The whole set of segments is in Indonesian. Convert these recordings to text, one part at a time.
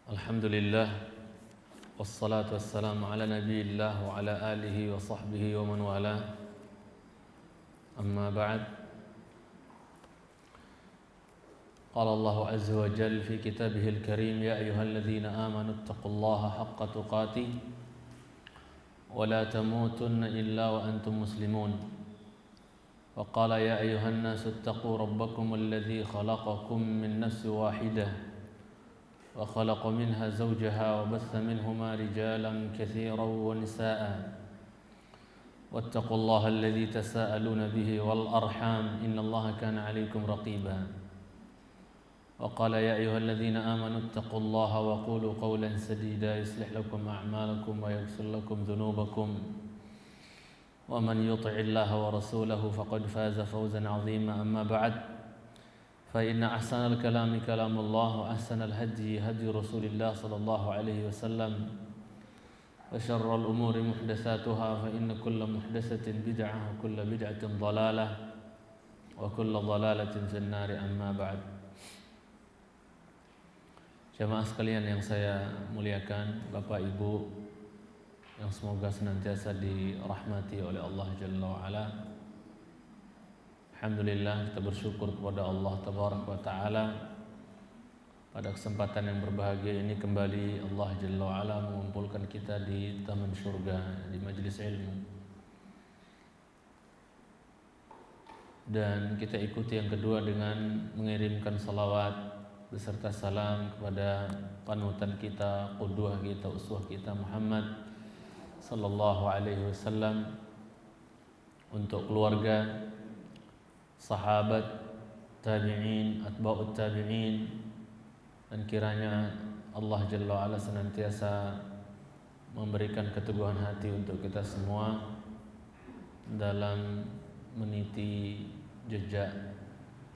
Alhamdulillah wassalatu wassalamu ala nabiyillah wa ala alihi wa sahbihi wa man wala. Amma ba'd. Qala Allah azza wa jalla fi kitabihil karim, ya ayyuhalladzina amanu ittaqullaha haqqa tuqatih wa la tamutunna illa wa antum muslimun. Wa qala ya ayyuhan nasu ittaqu rabbakum alladzi khalaqakum min nafsin wahidah وخلق منها زوجها وبث منهما رجالا كثيرا ونساء واتقوا الله الذي تساءلون به والأرحام إن الله كان عليكم رقيبا وقال يا أيها الذين آمنوا اتقوا الله وقولوا قولا سديدا يصلح لكم أعمالكم ويغفر لكم ذنوبكم ومن يطع الله ورسوله فقد فاز فوزا عظيما. أما بعد، فإن أحسن الكلام كلام الله وأحسن الهدي هدي رسول الله صلى الله عليه وسلم وشر الأمور محدثاتها فإن كل محدثة بدعة وكل بدعة ضلالة وكل ضلالة في النار. أما بعد. Jamaah sekalian yang saya muliakan, Bapak Ibu yang semoga senantiasa dirahmati oleh Allah Jalla wa'ala. Alhamdulillah, kita bersyukur kepada Allah Tabaraka wa Ta'ala pada kesempatan yang berbahagia ini kembali Allah Jalla wa'ala mengumpulkan kita di taman surga, di majelis ilmu. Dan kita ikuti yang kedua dengan mengirimkan salawat beserta salam kepada panutan kita, qudwah kita, uswah kita Muhammad sallallahu alaihi wasallam, untuk keluarga, sahabat, tabi'in, atba'ut tabi'in, dan kiranya Allah Jalla wa'ala senantiasa memberikan keteguhan hati untuk kita semua dalam meniti jejak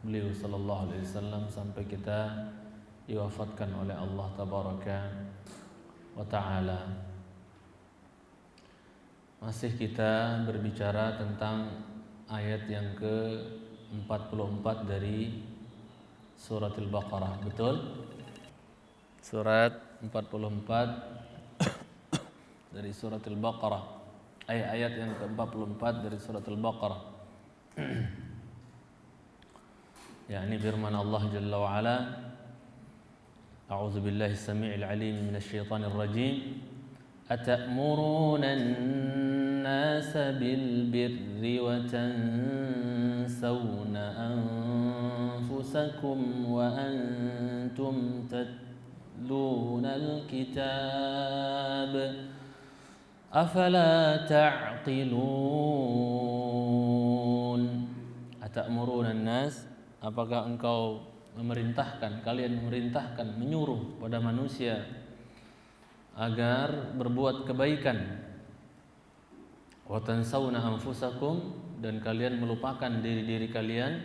beliau sallallahu alaihi wasallam sampai kita diwafatkan oleh Allah Tabaraka wa Ta'ala. Masih kita berbicara tentang ayat yang ke-44 dari surat Al-Baqarah. Betul? Surat 44 dari surat Al-Baqarah. Ayat yang ke-44 dari surat Al-Baqarah. yakni firman Allah Jalla wa'ala, A'udzu billahi as-sami'il 'alim minasy syaithanir rajim. أتأمرون الناس بالبر وتنسون أنفسكم وأنتم تتلون الكتاب أفلا تعقلون. أتأمرون الناس, apakah engkau kalian memerintahkan, menyuruh pada manusia agar berbuat kebaikan, wa tansawna anfusakum, dan kalian melupakan diri-diri kalian,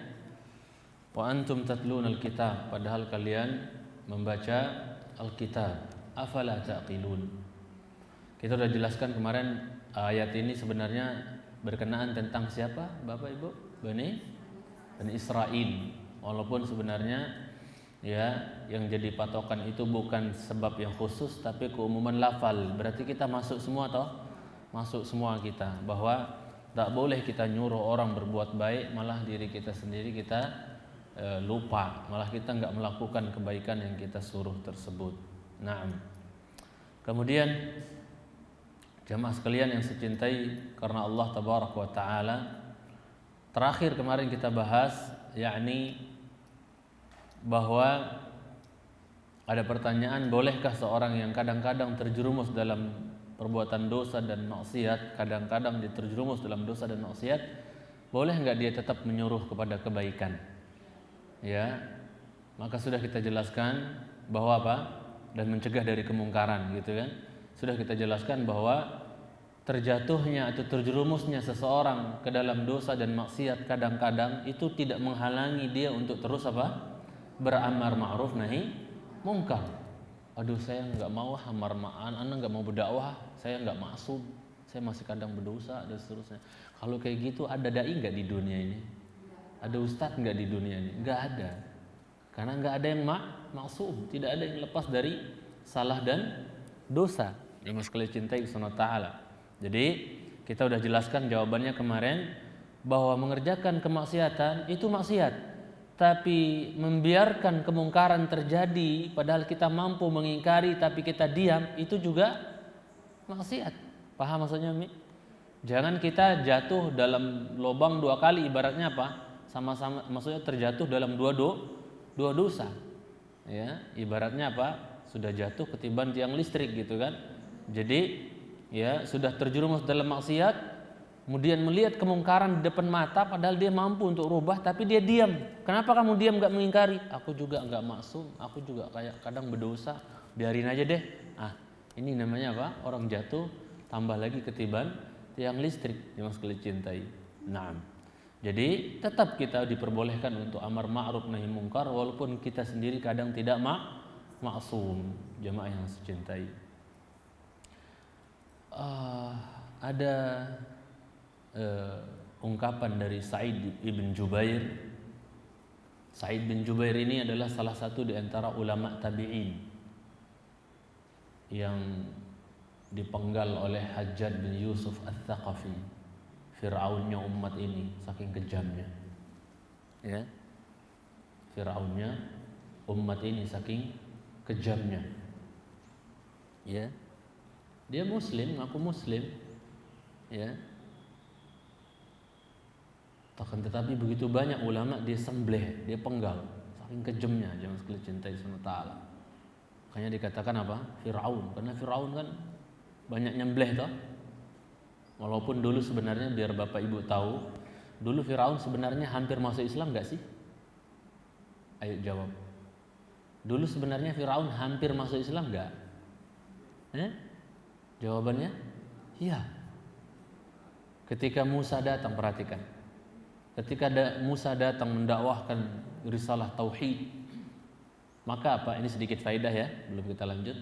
wa antum tatluna alkitab, padahal kalian membaca alkitab, afala taqilun. Kita sudah jelaskan kemarin ayat ini sebenarnya berkenaan tentang siapa, Bapak Ibu? Bani Israel. Walaupun sebenarnya yang jadi patokan itu bukan sebab yang khusus, tapi keumuman lafal. Berarti kita masuk semua masuk semua kita, bahwa tak boleh kita nyuruh orang berbuat baik, malah diri kita sendiri kita lupa, malah kita nggak melakukan kebaikan yang kita suruh tersebut. Naam. Kemudian jamaah sekalian yang saya cintai karena Allah Tabaraka wa Ta'ala, terakhir kemarin kita bahas yakni bahwa ada pertanyaan, bolehkah seorang yang kadang-kadang terjerumus dalam perbuatan dosa dan maksiat, kadang-kadang dia terjerumus dalam dosa dan maksiat, boleh enggak dia tetap menyuruh kepada kebaikan? Ya, maka sudah kita jelaskan bahwa apa? Dan mencegah dari kemungkaran, gitu kan? Sudah kita jelaskan bahwa terjatuhnya atau terjerumusnya seseorang ke dalam dosa dan maksiat kadang-kadang itu tidak menghalangi dia untuk terus apa? Beramar ma'ruf nahi mungkar. Aduh, saya nggak mau amar ma'an, anda nggak mau berdakwah, saya nggak maksud, saya masih kadang berdosa dan seterusnya. Kalau kayak gitu ada dai nggak di dunia ini? Ada ustadz nggak di dunia ini? Nggak ada. Karena nggak ada yang maksum, tidak ada yang lepas dari salah dan dosa. Yang sekali cintai Subhanahu wa taala. Jadi kita udah jelaskan jawabannya kemarin bahwa mengerjakan kemaksiatan itu maksiat, tapi membiarkan kemungkaran terjadi padahal kita mampu mengingkari tapi kita diam itu juga maksiat. Paham maksudnya, Mi? Jangan kita jatuh dalam lubang dua kali, ibaratnya apa? Sama-sama, maksudnya terjatuh dalam dua dosa. Ya, ibaratnya apa? Sudah jatuh ketiban tiang listrik gitu kan. Jadi ya sudah terjerumus dalam maksiat, kemudian melihat kemungkaran di depan mata padahal dia mampu untuk rubah tapi dia diam. Kenapa kamu diam, gak mengingkari? Aku juga gak maksum, aku juga kayak kadang berdosa, biarin aja deh. Ini namanya apa? Orang jatuh tambah lagi ketiban tiang listrik yang sekali cintai. Naam. Jadi tetap kita diperbolehkan untuk amar ma'ruf nahi mungkar walaupun kita sendiri kadang tidak maksum, jamaah yang secintai. Ada ungkapan dari Sa'id bin Jubair. Sa'id bin Jubair ini adalah salah satu di antara ulama tabi'in yang dipenggal oleh Hajjaj bin Yusuf Ats-Tsaqafi, Fir'aunnya umat ini, saking kejamnya. Ya. Fir'aunnya umat ini saking kejamnya. Ya. Dia muslim, ngaku muslim. Ya. Tetapi begitu banyak ulama dia sembelih, dia penggal, saking kejamnya, jangan sekali cintai Subhanahu wa taala. Makanya dikatakan apa? Fir'aun, karena Fir'aun kan banyak nyembelih toh. Walaupun dulu sebenarnya, biar Bapak Ibu tahu, dulu Fir'aun sebenarnya hampir masuk Islam enggak sih? Ayo jawab. Dulu sebenarnya Fir'aun hampir masuk Islam enggak? Jawabannya iya. Ketika Musa datang, perhatikan. Ketika Musa datang mendakwahkan risalah tauhid, maka apa? Ini sedikit faedah ya, belum kita lanjut.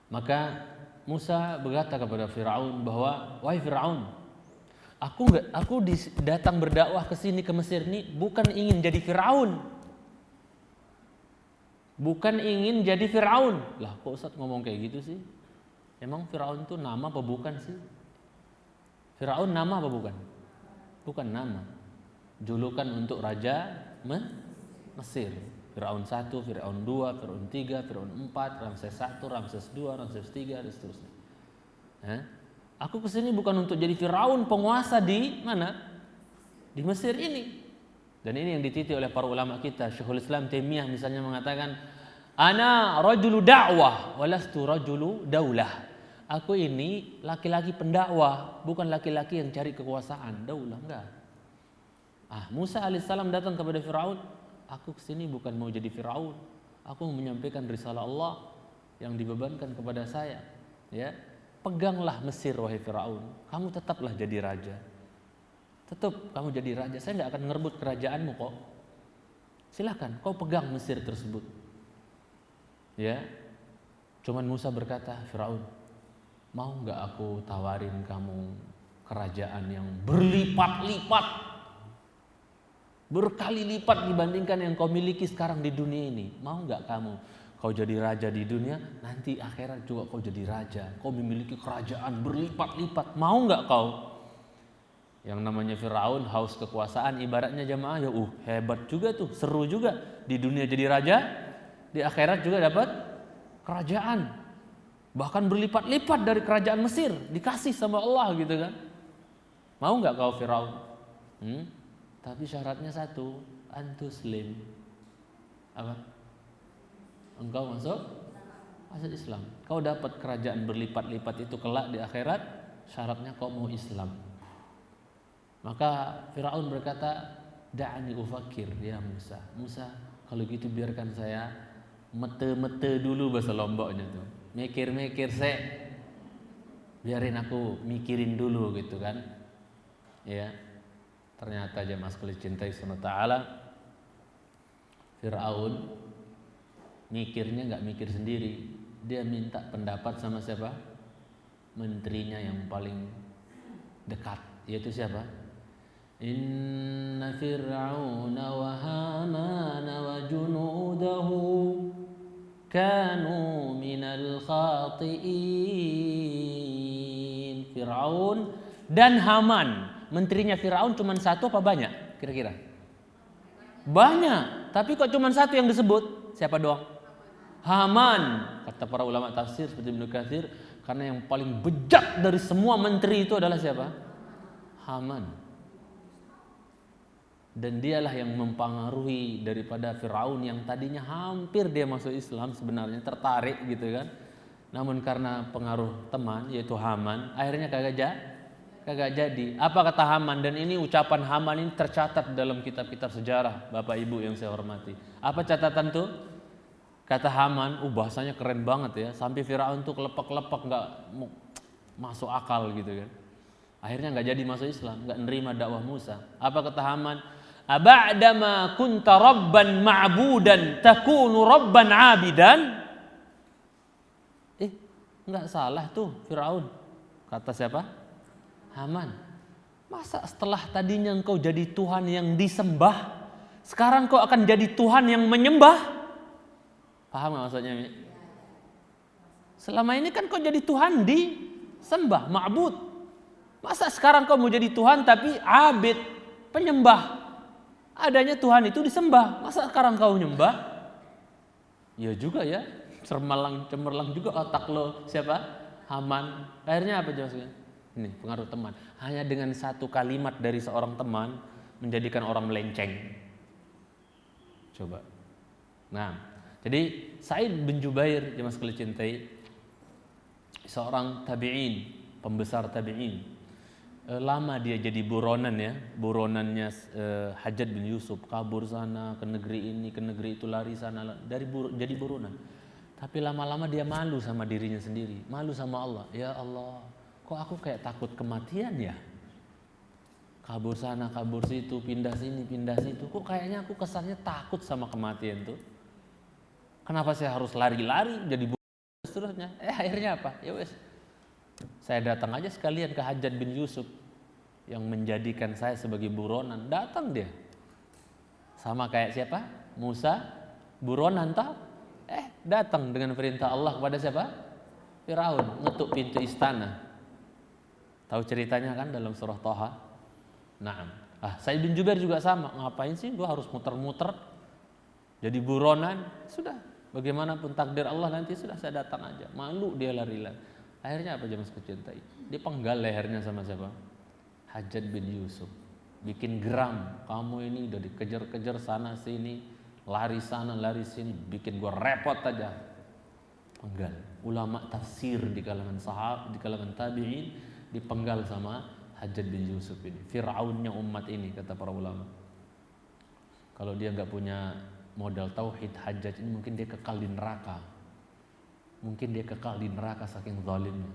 Maka Musa berkata kepada Fir'aun bahwa, wahai Fir'aun, aku datang berdakwah ke sini ke Mesir ini bukan ingin jadi Fir'aun. Bukan ingin jadi Fir'aun. Lah kok Ustaz ngomong kayak gitu sih? Emang Fir'aun itu nama apa bukan sih? Fir'aun nama apa bukan? Bukan nama. Julukan untuk raja Mesir. Fir'aun 1, Fir'aun 2, Fir'aun 3, Fir'aun 4, Ramses 1, Ramses 2, Ramses 3 dan seterusnya. Aku kesini bukan untuk jadi Fir'aun penguasa di mana? Di Mesir ini. Dan ini yang dititi oleh para ulama kita. Syekhul Islam Taimiyah misalnya mengatakan, ana rajulu da'wah walastu rajulu daulah. Aku ini laki-laki pendakwah, bukan laki-laki yang cari kekuasaan, daulah enggak. Musa alaihissalam datang kepada Fir'aun, aku kesini bukan mau jadi Fir'aun, aku mau menyampaikan risalah Allah yang dibebankan kepada saya. Ya, peganglah Mesir wahai Fir'aun, kamu tetaplah jadi raja. Tetap kamu jadi raja, saya nggak akan ngerebut kerajaanmu kok. Silahkan, kau pegang Mesir tersebut. Ya, cuman Musa berkata, Fir'aun, mau nggak aku tawarin kamu kerajaan yang berlipat-lipat, berkali lipat dibandingkan yang kau miliki sekarang di dunia ini? Mau nggak kamu? Kau jadi raja di dunia, nanti akhirat juga kau jadi raja. Kau memiliki kerajaan berlipat-lipat. Mau nggak kau? Yang namanya Fir'aun haus kekuasaan, ibaratnya jamaah ya hebat juga tuh, seru juga. Di dunia jadi raja, di akhirat juga dapat kerajaan. Bahkan berlipat-lipat dari kerajaan Mesir, dikasih sama Allah gitu kan. Mau nggak kau Fir'aun? Tapi syaratnya satu, antuslim. Apa? Engkau masuk Islam. Kau dapat kerajaan berlipat-lipat itu kelak di akhirat, syaratnya kau mau Islam. Maka Fir'aun berkata, da'ani ufakir ya Musa. Musa, kalau gitu biarkan saya mete-mete dulu bahasa Lomboknya tuh. Mikir-mikir biarin aku mikirin dulu gitu kan. Ya. Ternyata jemaah sekalian cintai Subhanahu wa taala, Fir'aun mikirnya enggak mikir sendiri. Dia minta pendapat sama siapa? Menterinya yang paling dekat, yaitu siapa? Inna fir'auna wa hamana wa junudahu kanu minal khati'in. Firaun dan Haman, menterinya Firaun cuma satu apa banyak kira-kira? Banyak, tapi kok cuma satu yang disebut? Siapa doang? Haman. Kata para ulama tafsir seperti Ibnu Katsir, karena yang paling bejat dari semua menteri itu adalah siapa? Haman. Dan dialah yang mempengaruhi daripada Firaun yang tadinya hampir dia masuk Islam, sebenarnya tertarik gitu kan. Namun karena pengaruh teman yaitu Haman, akhirnya kagak jadi. Apa kata Haman? Dan ini ucapan Haman ini tercatat dalam kitab-kitab sejarah, Bapak Ibu yang saya hormati. Apa catatan tuh? Kata Haman, bahasanya keren banget ya, sampai Firaun tuh kelepek-kelepek, nggak masuk akal gitu kan. Akhirnya nggak jadi masuk Islam, nggak nerima dakwah Musa. Apa kata Haman? Aba'dama kunta rabban ma'budan takunu rabban 'abidan. Nggak salah tuh Firaun. Kata siapa? Haman. Masa setelah tadinya engkau jadi Tuhan yang disembah, sekarang kau akan jadi Tuhan yang menyembah? Paham gak maksudnya? Selama ini kan kau jadi Tuhan disembah, ma'bud. Masa sekarang kau mau jadi Tuhan tapi abid, penyembah? Adanya Tuhan itu disembah, masa sekarang kau nyembah? Ya juga ya, cemerlang juga otak lo. Siapa? Haman. Akhirnya apa jawabnya? Ini pengaruh teman. Hanya dengan satu kalimat dari seorang teman menjadikan orang melenceng. Coba. Nah, jadi Sa'id bin Jubair yang sekali cintai, seorang tabi'in, pembesar tabi'in. Lama dia jadi buronan ya, buronannya Hajjaj bin Yusuf, kabur sana ke negeri ini, ke negeri itu, lari sana, jadi buronan. Tapi lama-lama dia malu sama dirinya sendiri, malu sama Allah. Ya Allah, kok aku kayak takut kematian ya? Kabur sana, kabur situ, pindah sini, pindah situ. Kok kayaknya aku kesannya takut sama kematian tuh. Kenapa saya harus lari-lari jadi buronan seterusnya? Akhirnya apa? Ya wes, saya datang aja sekalian ke Hajjaj bin Yusuf yang menjadikan saya sebagai buronan. Datang dia. Sama kayak siapa? Musa, buronan tak? Datang dengan perintah Allah kepada siapa? Firaun, ngetuk pintu istana. Tahu ceritanya kan dalam surah Thaha? Naam. Sa'id bin Jubair juga sama. Ngapain sih gua harus muter-muter jadi buronan? Sudah, bagaimanapun takdir Allah nanti sudah, saya datang aja. Malu dia lari-lari. Akhirnya apa jemaah kecintai? Dia penggal lehernya sama siapa? Hajjaj bin Yusuf. Bikin geram. Kamu ini udah dikejar-kejar sana sini, lari sana lari sini, bikin gua repot aja. Penggal. Ulama tafsir di kalangan sahabat, di kalangan tabi'in dipenggal sama Hajjaj bin Yusuf ini. Fir'aunnya umat ini, kata para ulama. Kalau dia nggak punya modal tauhid, Hajjaj ini mungkin dia kekal di neraka. Mungkin dia kekal di neraka saking zalimnya.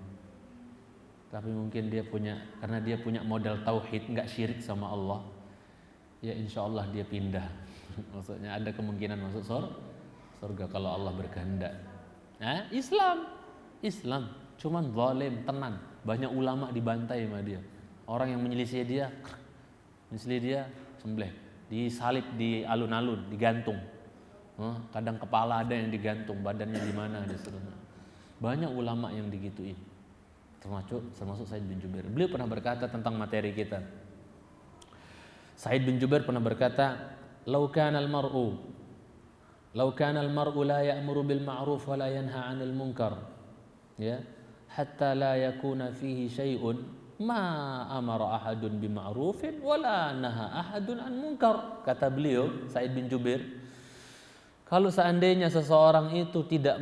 Tapi mungkin dia punya, karena dia punya modal tauhid, nggak syirik sama Allah, ya insya Allah dia pindah. Maksudnya ada kemungkinan masuk surga kalau Allah berkehendak. Islam, cuman zalim tenan. Banyak ulama dibantai sama dia. Orang yang menyelisih dia, sembelih, disalib di alun-alun, digantung. Kadang kepala ada yang digantung, badannya di mana disuruhnya. Banyak ulama yang digituin, termasuk Sa'id bin Jubair. Beliau pernah berkata tentang materi kita. Sa'id bin Jubair pernah berkata, "Lau kana al-mar'u la ya'muru bil ma'ruf wa la yanha 'anil munkar, ya, hatta la yakuna fihi syai'un ma amara ahadun bi ma'rufin wa la naha ahadun 'an munkar." Kata beliau, Sa'id bin Jubair, kalau seandainya seseorang itu tidak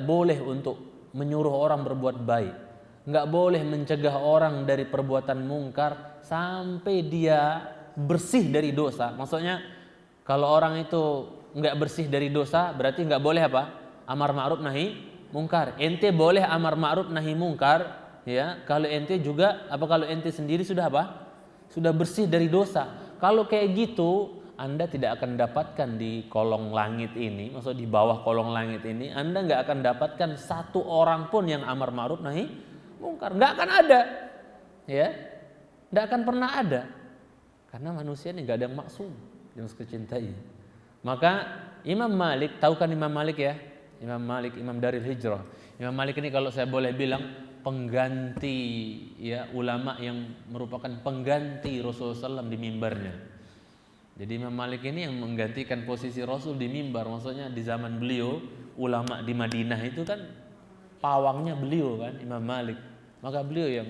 boleh untuk menyuruh orang berbuat baik, nggak boleh mencegah orang dari perbuatan mungkar sampai dia bersih dari dosa. Maksudnya kalau orang itu nggak bersih dari dosa, berarti nggak boleh apa? Amar ma'ruf nahi mungkar. Ente boleh amar ma'ruf nahi mungkar, ya. Kalau ente sendiri sudah apa? Sudah bersih dari dosa. Kalau kayak gitu, Anda tidak akan dapatkan di kolong langit ini, maksud di bawah kolong langit ini, Anda nggak akan dapatkan satu orang pun yang amar ma'ruf nahi mungkar. Nggak akan ada, ya, nggak akan pernah ada, karena manusia ini nggak ada yang maksum, yang kecintai. Maka Imam Malik, tahu kan Imam Malik ya? Imam Malik, Imam Daril Hijrah. Imam Malik ini kalau saya boleh bilang pengganti ya, ulama yang merupakan pengganti Rasulullah SAW di mimbarnya. Jadi Imam Malik ini yang menggantikan posisi Rasul di mimbar. Maksudnya di zaman beliau ulama di Madinah itu kan pawangnya beliau kan, Imam Malik. Maka beliau yang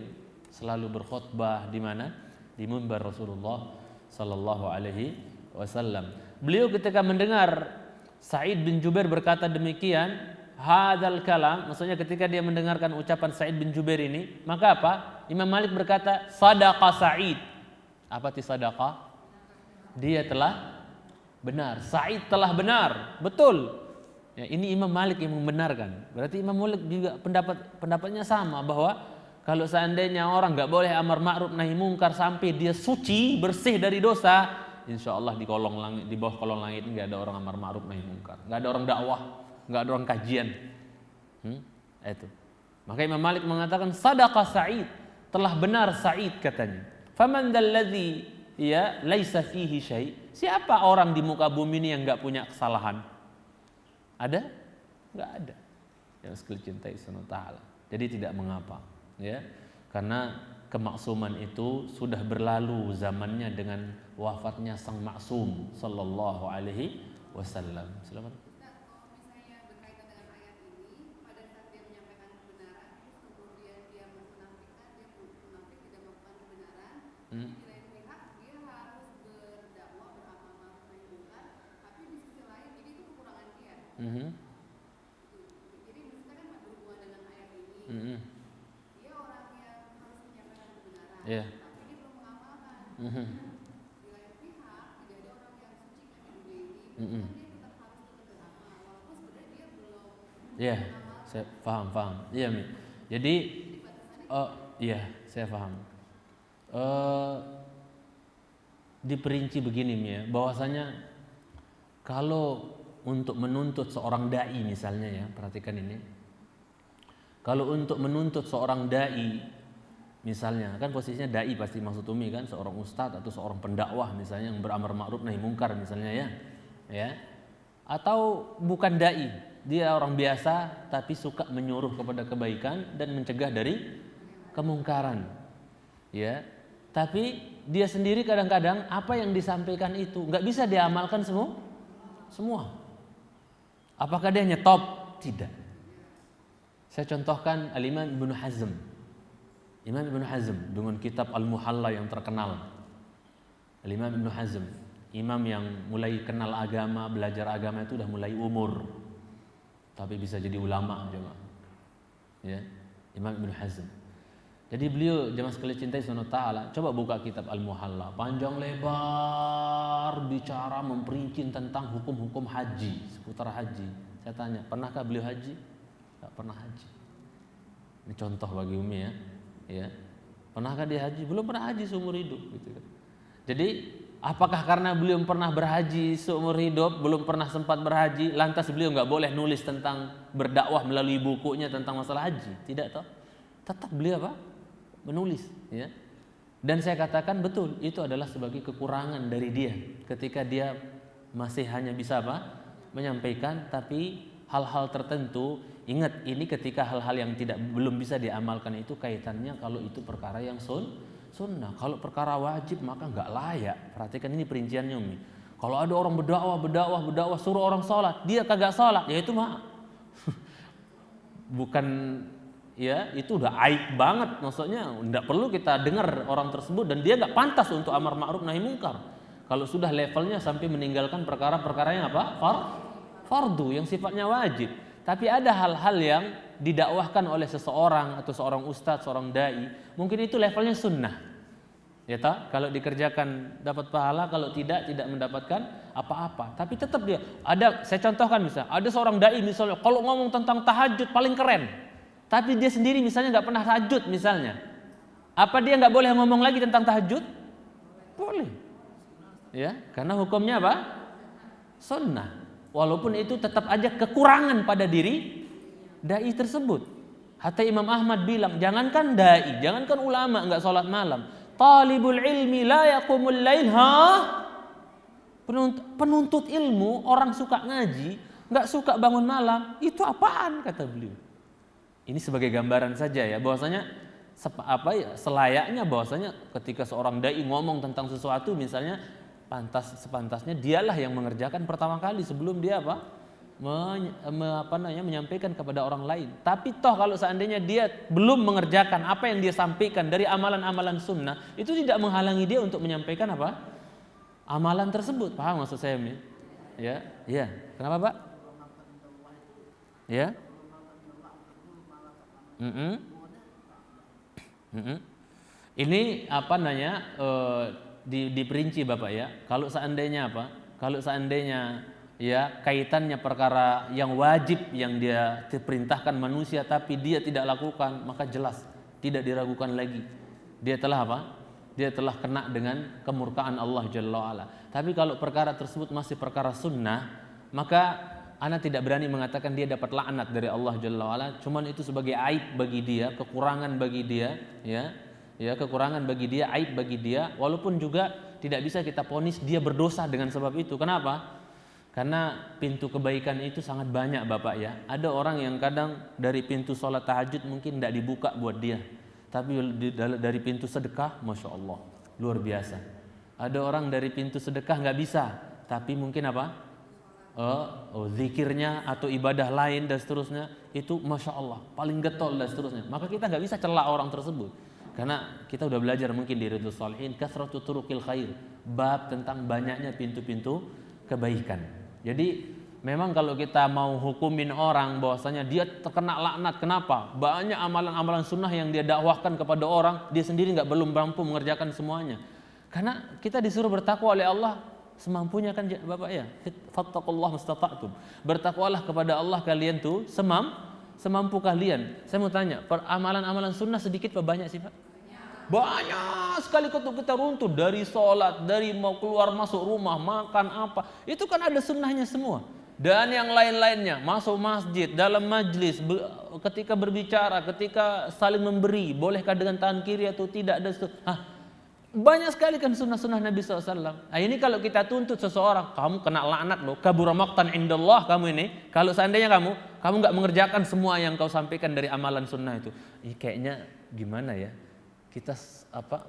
selalu berkhutbah di mana? Di mimbar Rasulullah sallallahu alaihi wasallam. Beliau ketika mendengar Sa'id bin Jubair berkata demikian, hadzal kalam, maksudnya ketika dia mendengarkan ucapan Sa'id bin Jubair ini, maka apa? Imam Malik berkata, sadaqa Sa'id. Apa arti sadaqa? Dia telah benar. Sa'id telah benar. Betul. Ya, ini Imam Malik yang membenarkan. Berarti Imam Malik juga pendapatnya sama, bahwa kalau seandainya orang enggak boleh amar ma'ruf nahi mungkar sampai dia suci, bersih dari dosa, insya Allah di kolong langit, di bawah kolong langit nggak ada orang amar ma'ruf nahi mungkar, nggak ada orang dakwah, nggak ada orang kajian. Itu. Maka Imam Malik mengatakan sadaqa Sa'id, telah benar Sa'id katanya. Faman dalladzi ya laisa fihi syai'. Siapa orang di muka bumi ini yang nggak punya kesalahan? Ada? Nggak ada. Yang sekali cintai Subhanahu wa ta'ala. Jadi tidak mengapa, ya, karena kemaksuman itu sudah berlalu zamannya dengan wafatnya sang maksum sallallahu alaihi wasallam. Silakan. Nah, kalau misalnya berkaitan dengan ayat ini, pada saat dia menyampaikan kebenaran, kemudian dia menafikan, dia munafik tidak melakukan kebenaran, di lain pihak dia harus berdakwah beramal ma'ruf nahi munkar, tapi di sisi lain jadi itu kekurangan dia. Jadi maksudnya kan berhubungan dengan ayat ini. Dia orang yang harus menyampaikan kebenaran, tapi dia belum mengamalkan. Di lain pihak tidak ada orang yang suci kan di dunia ini, dia tetap harus beramal, walaupun sebenarnya dia belum. Iya, saya paham. Iya, Mi. Jadi, iya, saya paham. Diperinci begini, Mi, ya, bahwasanya kalau untuk menuntut seorang dai misalnya, ya, perhatikan ini. Kalau untuk menuntut seorang dai, misalnya, kan posisinya dai pasti maksud Umi kan, seorang ustadz atau seorang pendakwah misalnya yang beramar ma'ruf nahi mungkar misalnya, ya. Atau bukan dai, dia orang biasa tapi suka menyuruh kepada kebaikan dan mencegah dari kemungkaran. Ya. Tapi dia sendiri kadang-kadang apa yang disampaikan itu nggak bisa diamalkan semua. Apakah dia nyetop? Tidak. Saya contohkan Al-Imam Ibnu Hazm. Imam Ibnu Hazm dengan kitab Al-Muhalla yang terkenal. Al-Imam Ibnu Hazm, imam yang mulai kenal agama, belajar agama itu udah mulai umur, tapi bisa jadi ulama jemaah. Ya, Imam Ibnu Hazm. Jadi beliau jemaah sekalian cintai Subhanahu wa ta'ala, coba buka kitab Al-Muhalla, panjang lebar bicara memperinci tentang hukum-hukum haji, seputar haji. Saya tanya, pernahkah beliau haji? Tidak pernah haji. Ini contoh bagi Umi, ya. Ya, pernahkah dia haji? Belum pernah haji seumur hidup, gitu kan. Jadi, apakah karena beliau pernah berhaji seumur hidup, belum pernah sempat berhaji, lantas beliau nggak boleh nulis tentang berdakwah melalui bukunya tentang masalah haji? Tidak, toh. Tetap beliau apa? Menulis, ya. Dan saya katakan betul, itu adalah sebagai kekurangan dari dia ketika dia masih hanya bisa apa? Menyampaikan, tapi hal-hal tertentu. Ingat, ini ketika hal-hal yang belum bisa diamalkan itu kaitannya kalau itu perkara yang sunnah. Kalau perkara wajib maka nggak layak. Perhatikan ini perinciannya, Umi. Kalau ada orang berdakwah suruh orang sholat, dia kagak sholat, ya itu mah bukan, ya itu udah aib banget. Maksudnya nggak perlu kita dengar orang tersebut dan dia nggak pantas untuk amar ma'ruf nahi mungkar. Kalau sudah levelnya sampai meninggalkan perkara-perkara yang apa? Fardu yang sifatnya wajib. Tapi ada hal-hal yang didakwahkan oleh seseorang atau seorang ustadz, seorang dai, mungkin itu levelnya sunnah. Ya toh, kalau dikerjakan dapat pahala, kalau tidak mendapatkan apa-apa. Tapi tetap dia ada, saya contohkan misalnya, ada seorang dai misalnya kalau ngomong tentang tahajud paling keren. Tapi dia sendiri misalnya nggak pernah tahajud misalnya. Apa dia nggak boleh ngomong lagi tentang tahajud? Boleh. Ya, karena hukumnya apa? Sunnah. Walaupun itu tetap aja kekurangan pada diri dai tersebut. Hatta Imam Ahmad bilang, jangankan dai, jangankan ulama enggak sholat malam, talibul ilmi la yaqumul lail, Penuntut ilmu, orang suka ngaji, nggak suka bangun malam, itu apaan kata beliau. Ini sebagai gambaran saja ya, bahwasanya selayaknya bahwasanya ketika seorang dai ngomong tentang sesuatu misalnya sepantasnya dialah yang mengerjakan pertama kali sebelum dia menyampaikan kepada orang lain. Tapi toh kalau seandainya dia belum mengerjakan apa yang dia sampaikan dari amalan-amalan sunnah, itu tidak menghalangi dia untuk menyampaikan amalan tersebut. Paham maksud saya Mi? Ya, ya. Kenapa Pak? Ya. Ini diperinci Bapak ya. Kalau seandainya ya kaitannya perkara yang wajib yang dia diperintahkan manusia tapi dia tidak lakukan, maka jelas tidak diragukan lagi dia telah kena dengan kemurkaan Allah Jalla wa'ala. Tapi kalau perkara tersebut masih perkara sunnah, maka ana tidak berani mengatakan dia dapat laknat dari Allah Jalla wa'ala. Cuman itu sebagai aib bagi dia, kekurangan bagi dia, ya kekurangan bagi dia, aib bagi dia. Walaupun juga tidak bisa kita vonis dia berdosa dengan sebab itu. Kenapa? Karena pintu kebaikan itu sangat banyak Bapak ya. Ada orang yang kadang dari pintu sholat tahajud mungkin tidak dibuka buat dia, tapi dari pintu sedekah, Masya Allah, luar biasa. Ada orang dari pintu sedekah nggak bisa, tapi mungkin zikirnya atau ibadah lain dan seterusnya, itu Masya Allah, paling getol dan seterusnya. Maka kita nggak bisa celak orang tersebut. Karena kita udah belajar mungkin di Riyadhus Shalihin, kasratu turuqil khair, bab tentang banyaknya pintu-pintu kebaikan. Jadi memang kalau kita mau hukumin orang bahwasanya dia terkena laknat, kenapa? Banyak amalan-amalan sunnah yang dia dakwahkan kepada orang, dia sendiri belum mampu mengerjakan semuanya. Karena kita disuruh bertakwa oleh Allah semampunya kan Bapak ya. Fattaqullaha mastata'tum. Bertakwalah kepada Allah kalian tuh semampu kalian. Saya mau tanya, amalan-amalan sunnah sedikit apa banyak sih Pak? Banyak sekali kita runtut dari sholat, dari mau keluar masuk rumah, makan apa, itu kan ada sunnahnya semua. Dan yang lain-lainnya, masuk masjid, dalam majlis, ketika berbicara, ketika saling memberi, bolehkah dengan tangan kiri atau tidak, banyak sekali kan sunnah-sunnah Nabi SAW. Nah, ini kalau kita tuntut seseorang, kamu kena laknat loh, kabura maqtan indallah kamu ini. Kalau seandainya kamu nggak mengerjakan semua yang kau sampaikan dari amalan sunnah itu, kayaknya gimana ya? Kita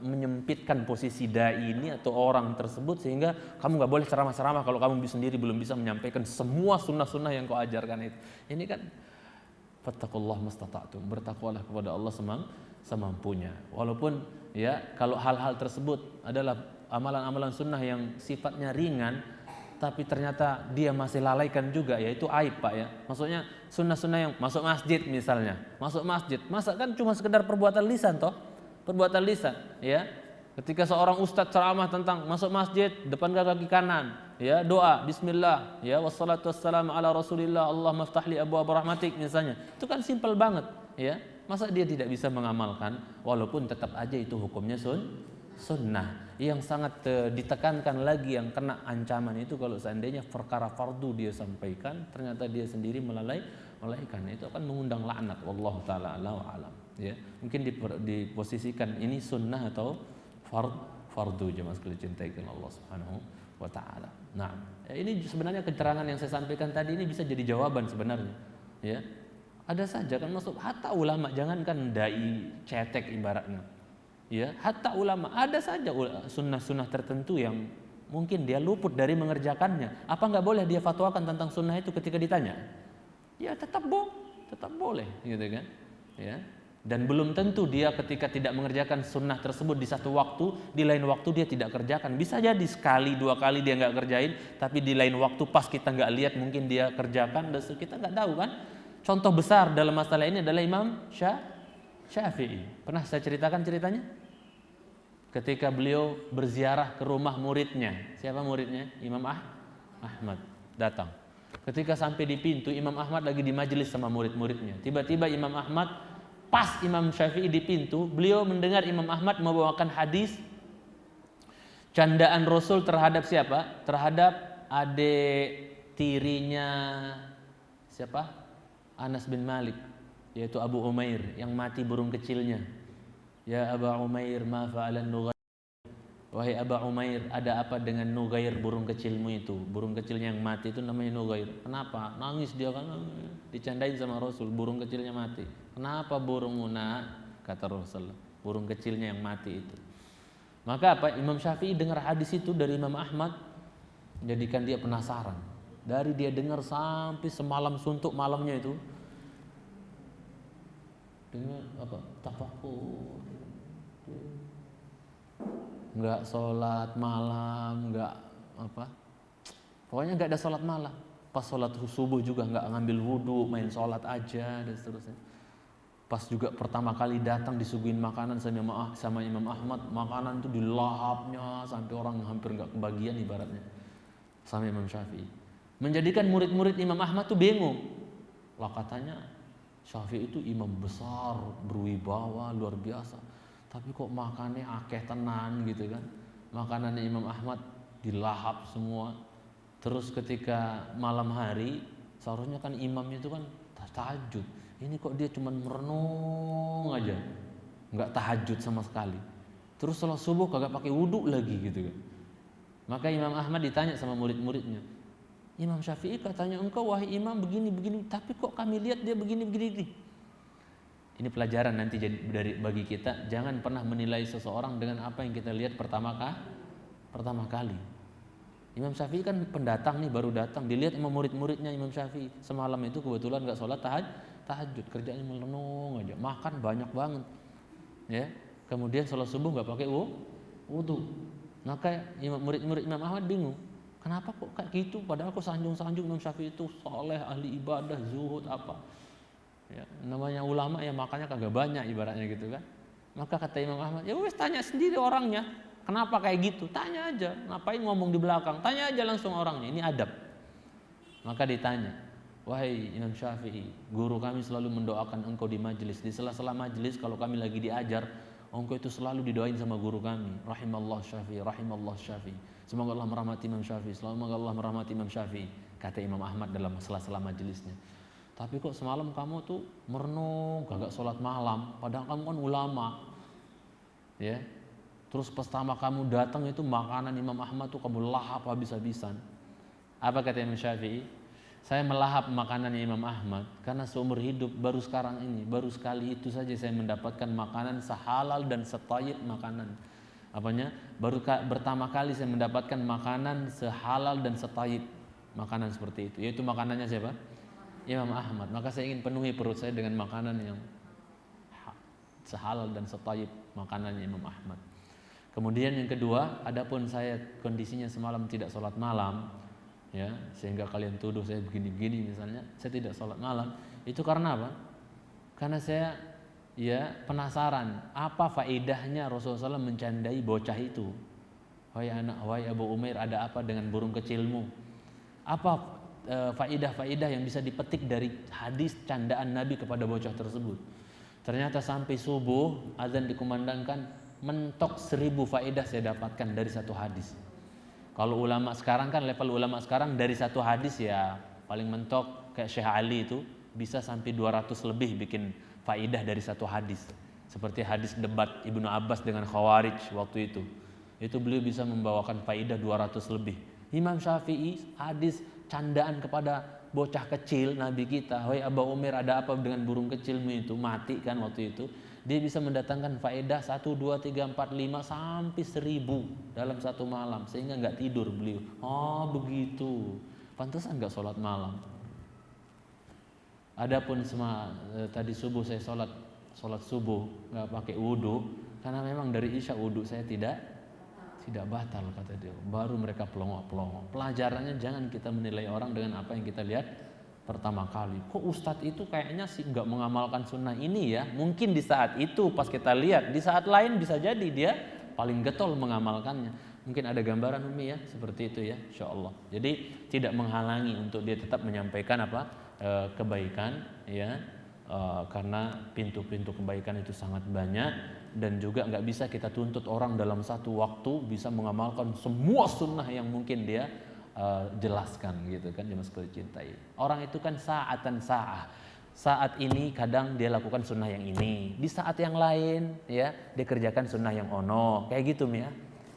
menyempitkan posisi dai ini atau orang tersebut sehingga kamu nggak boleh ceramah-ceramah kalau kamu sendiri belum bisa menyampaikan semua sunnah-sunnah yang kau ajarkan itu. Ini kan fattaqullaha mastata'tum, bertakwalah kepada Allah semampunya. Walaupun ya kalau hal-hal tersebut adalah amalan-amalan sunnah yang sifatnya ringan, tapi ternyata dia masih lalaikan juga, yaitu aib Pak ya. Maksudnya sunnah-sunnah yang masuk masjid misalnya, masa kan cuma sekedar perbuatan lisan toh? Perbuatan lisan ya. Ketika seorang ustadz ceramah tentang masuk masjid, depan kaki kanan ya, doa bismillah ya, wassalatu wassalamu ala rasulillah, Allahumma ftahli abwaab rahmatik misalnya. Itu kan simpel banget ya. Masa dia tidak bisa mengamalkan, walaupun tetap aja itu hukumnya sunnah. Yang sangat ditekankan lagi, yang kena ancaman itu kalau seandainya perkara fardu dia sampaikan, ternyata dia sendiri melalaikan, itu akan mengundang laknat. Wallahu taala alam. Ya, mungkin diposisikan ini sunnah atau fardu jemaah sekalian cintai Allah Subhanahu wa taala. Nah, ini sebenarnya keterangan yang saya sampaikan tadi ini bisa jadi jawaban sebenarnya. Ya. Ada saja kan masuk hatta ulama, jangankan dai cetek ibaratnya. Ya, hatta ulama ada saja sunnah-sunnah tertentu yang mungkin dia luput dari mengerjakannya. Apa nggak boleh dia fatwakan tentang sunnah itu ketika ditanya? Ya tetap boleh, gitu kan? Ya. Dan belum tentu dia ketika tidak mengerjakan sunnah tersebut di satu waktu, di lain waktu dia tidak kerjakan. Bisa jadi sekali dua kali dia nggak kerjain, tapi di lain waktu pas kita nggak lihat mungkin dia kerjakan, dan kita nggak tahu kan. Contoh besar dalam masalah ini adalah Imam Syafi'i. Pernah saya ceritakan ceritanya? Ketika beliau berziarah ke rumah muridnya. Siapa muridnya? Imam Ahmad datang. Ketika sampai di pintu, Imam Ahmad lagi di majelis sama murid-muridnya. Tiba-tiba Imam Ahmad, pas Imam Syafi'i di pintu, beliau mendengar Imam Ahmad membawakan hadis candaan Rasul terhadap siapa? Terhadap adik tirinya siapa? Anas bin Malik, yaitu Abu Umair yang mati burung kecilnya. Ya Aba Umair ma fa'alan nughair. Wahai Aba Umair, ada apa dengan Nugair, burung kecilmu itu? Burung kecilnya yang mati itu namanya Nugair. Kenapa? Nangis dia kan, dicandain sama Rasul, burung kecilnya mati. Kenapa burungmu nak? Kata Rasul, burung kecilnya yang mati itu. Maka apa? Imam Syafi'i dengar hadis itu dari Imam Ahmad, jadikan dia penasaran. Dari dia dengar sampai semalam suntuk malamnya itu, dengan apa? Tafakur. Enggak sholat malam, enggak apa, pokoknya enggak ada sholat malam. Pas sholat subuh juga enggak ngambil wudhu, main sholat aja dan seterusnya. Pas juga pertama kali datang disuguhin makanan sama Imam Ahmad, makanan itu dilahapnya sampai orang hampir enggak kebagian ibaratnya sama Imam Syafi'i. Menjadikan murid-murid Imam Ahmad tuh bingung. Lah katanya Syafi'i itu imam besar, berwibawa luar biasa, tapi kok makannya akeh tenan gitu kan. Makanannya Imam Ahmad dilahap semua. Terus ketika malam hari, seharusnya kan imamnya itu kan tahajud. Ini kok dia cuma merenung aja, nggak tahajud sama sekali. Terus sholat subuh kagak pakai wudhu lagi gitu kan. Maka Imam Ahmad ditanya sama murid-muridnya, Imam Syafi'i katanya engkau wahai imam begini-begini, tapi kok kami lihat dia begini-begini. Ini pelajaran nanti bagi kita, jangan pernah menilai seseorang dengan apa yang kita lihat pertama kali. Imam Syafi'i kan pendatang nih, baru datang, dilihat sama murid-muridnya Imam Syafi'i. Semalam itu kebetulan nggak sholat tahajud, kerjanya merenung aja, makan banyak banget, ya. Kemudian sholat subuh nggak pakai wudhu. Maka murid-murid Imam Ahmad bingung, kenapa kok kayak gitu? Padahal kok sanjung-sanjung Imam Syafi'i itu soleh, ahli ibadah, zuhud apa. Ya, namanya ulama ya makanya kagak banyak ibaratnya gitu kan. Maka kata Imam Ahmad, ya wes tanya sendiri orangnya, kenapa kayak gitu? Tanya aja, ngapain ngomong di belakang? Tanya aja langsung orangnya, ini adab. Maka ditanya, wahai Imam Syafi'i, guru kami selalu mendoakan engkau di majelis. Di sela-sela majelis kalau kami lagi diajar, engkau itu selalu didoain sama guru kami. Rahimallah Syafi'i, rahimallah Syafi'i. Semoga Allah merahmati Imam Syafi'i, semoga Allah merahmati Imam Syafi'i. Kata Imam Ahmad dalam sela-sela majelisnya. Tapi kok semalam kamu tuh merenung, kagak sholat malam, padahal kamu kan ulama, ya. Terus pertama kamu datang itu makanan Imam Ahmad tuh kamu lahap habis-habisan. Apa kata Imam Syafi'i? Saya melahap makanannya Imam Ahmad karena seumur hidup baru sekali itu saja saya mendapatkan makanan sehalal dan setayyib makanan. Apanya? Pertama kali saya mendapatkan makanan sehalal dan setayyib makanan seperti itu. Yaitu makanannya siapa? Imam Ahmad. Maka saya ingin penuhi perut saya dengan makanan yang sehalal dan setayyib makanannya Imam Ahmad. Kemudian yang kedua, adapun saya kondisinya semalam tidak sholat malam, ya, sehingga kalian tuduh saya begini-begini misalnya, saya tidak sholat malam, itu karena apa? Karena saya ya penasaran apa faedahnya Rasulullah SAW mencandai bocah itu. Wahai Abu Umair, ada apa dengan burung kecilmu? Apa faedah-faedah yang bisa dipetik dari hadis candaan Nabi kepada bocah tersebut? Ternyata sampai subuh azan dikumandangkan, mentok 1000 faedah saya dapatkan dari satu hadis. Kalau ulama sekarang kan level ulama sekarang dari satu hadis ya paling mentok kayak Syekh Ali itu bisa sampai 200 lebih bikin faedah dari satu hadis. Seperti hadis debat Ibnu Abbas dengan Khawarij waktu itu. Itu beliau bisa membawakan faedah 200 lebih. Imam Syafi'i hadis candaan kepada bocah kecil Nabi kita, wahai Abu Umair, ada apa dengan burung kecilmu itu? Mati kan waktu itu. Dia bisa mendatangkan faedah 1, 2, 3, 4, 5 sampai 1000 dalam satu malam sehingga nggak tidur beliau. Oh begitu, pantesan nggak sholat malam. Adapun tadi subuh saya sholat subuh nggak pakai wudhu karena memang dari isya wudhu saya tidak batal kata dia. Baru mereka pelongok-pelongok. Pelajarannya jangan kita menilai orang dengan apa yang kita lihat pertama kali. Kok ustadz itu kayaknya sih nggak mengamalkan sunnah ini ya? Mungkin di saat itu pas kita lihat, di saat lain bisa jadi dia paling getol mengamalkannya. Mungkin ada gambaran Umi ya seperti itu ya, insya Allah. Jadi tidak menghalangi untuk dia tetap menyampaikan kebaikan ya, karena pintu-pintu kebaikan itu sangat banyak. Dan juga nggak bisa kita tuntut orang dalam satu waktu bisa mengamalkan semua sunnah yang mungkin dia jelaskan gitu kan, dia masih cintai. Orang itu kan saat ini kadang dia lakukan sunnah yang ini, di saat yang lain ya dia kerjakan sunnah yang ono, kayak gitu ya.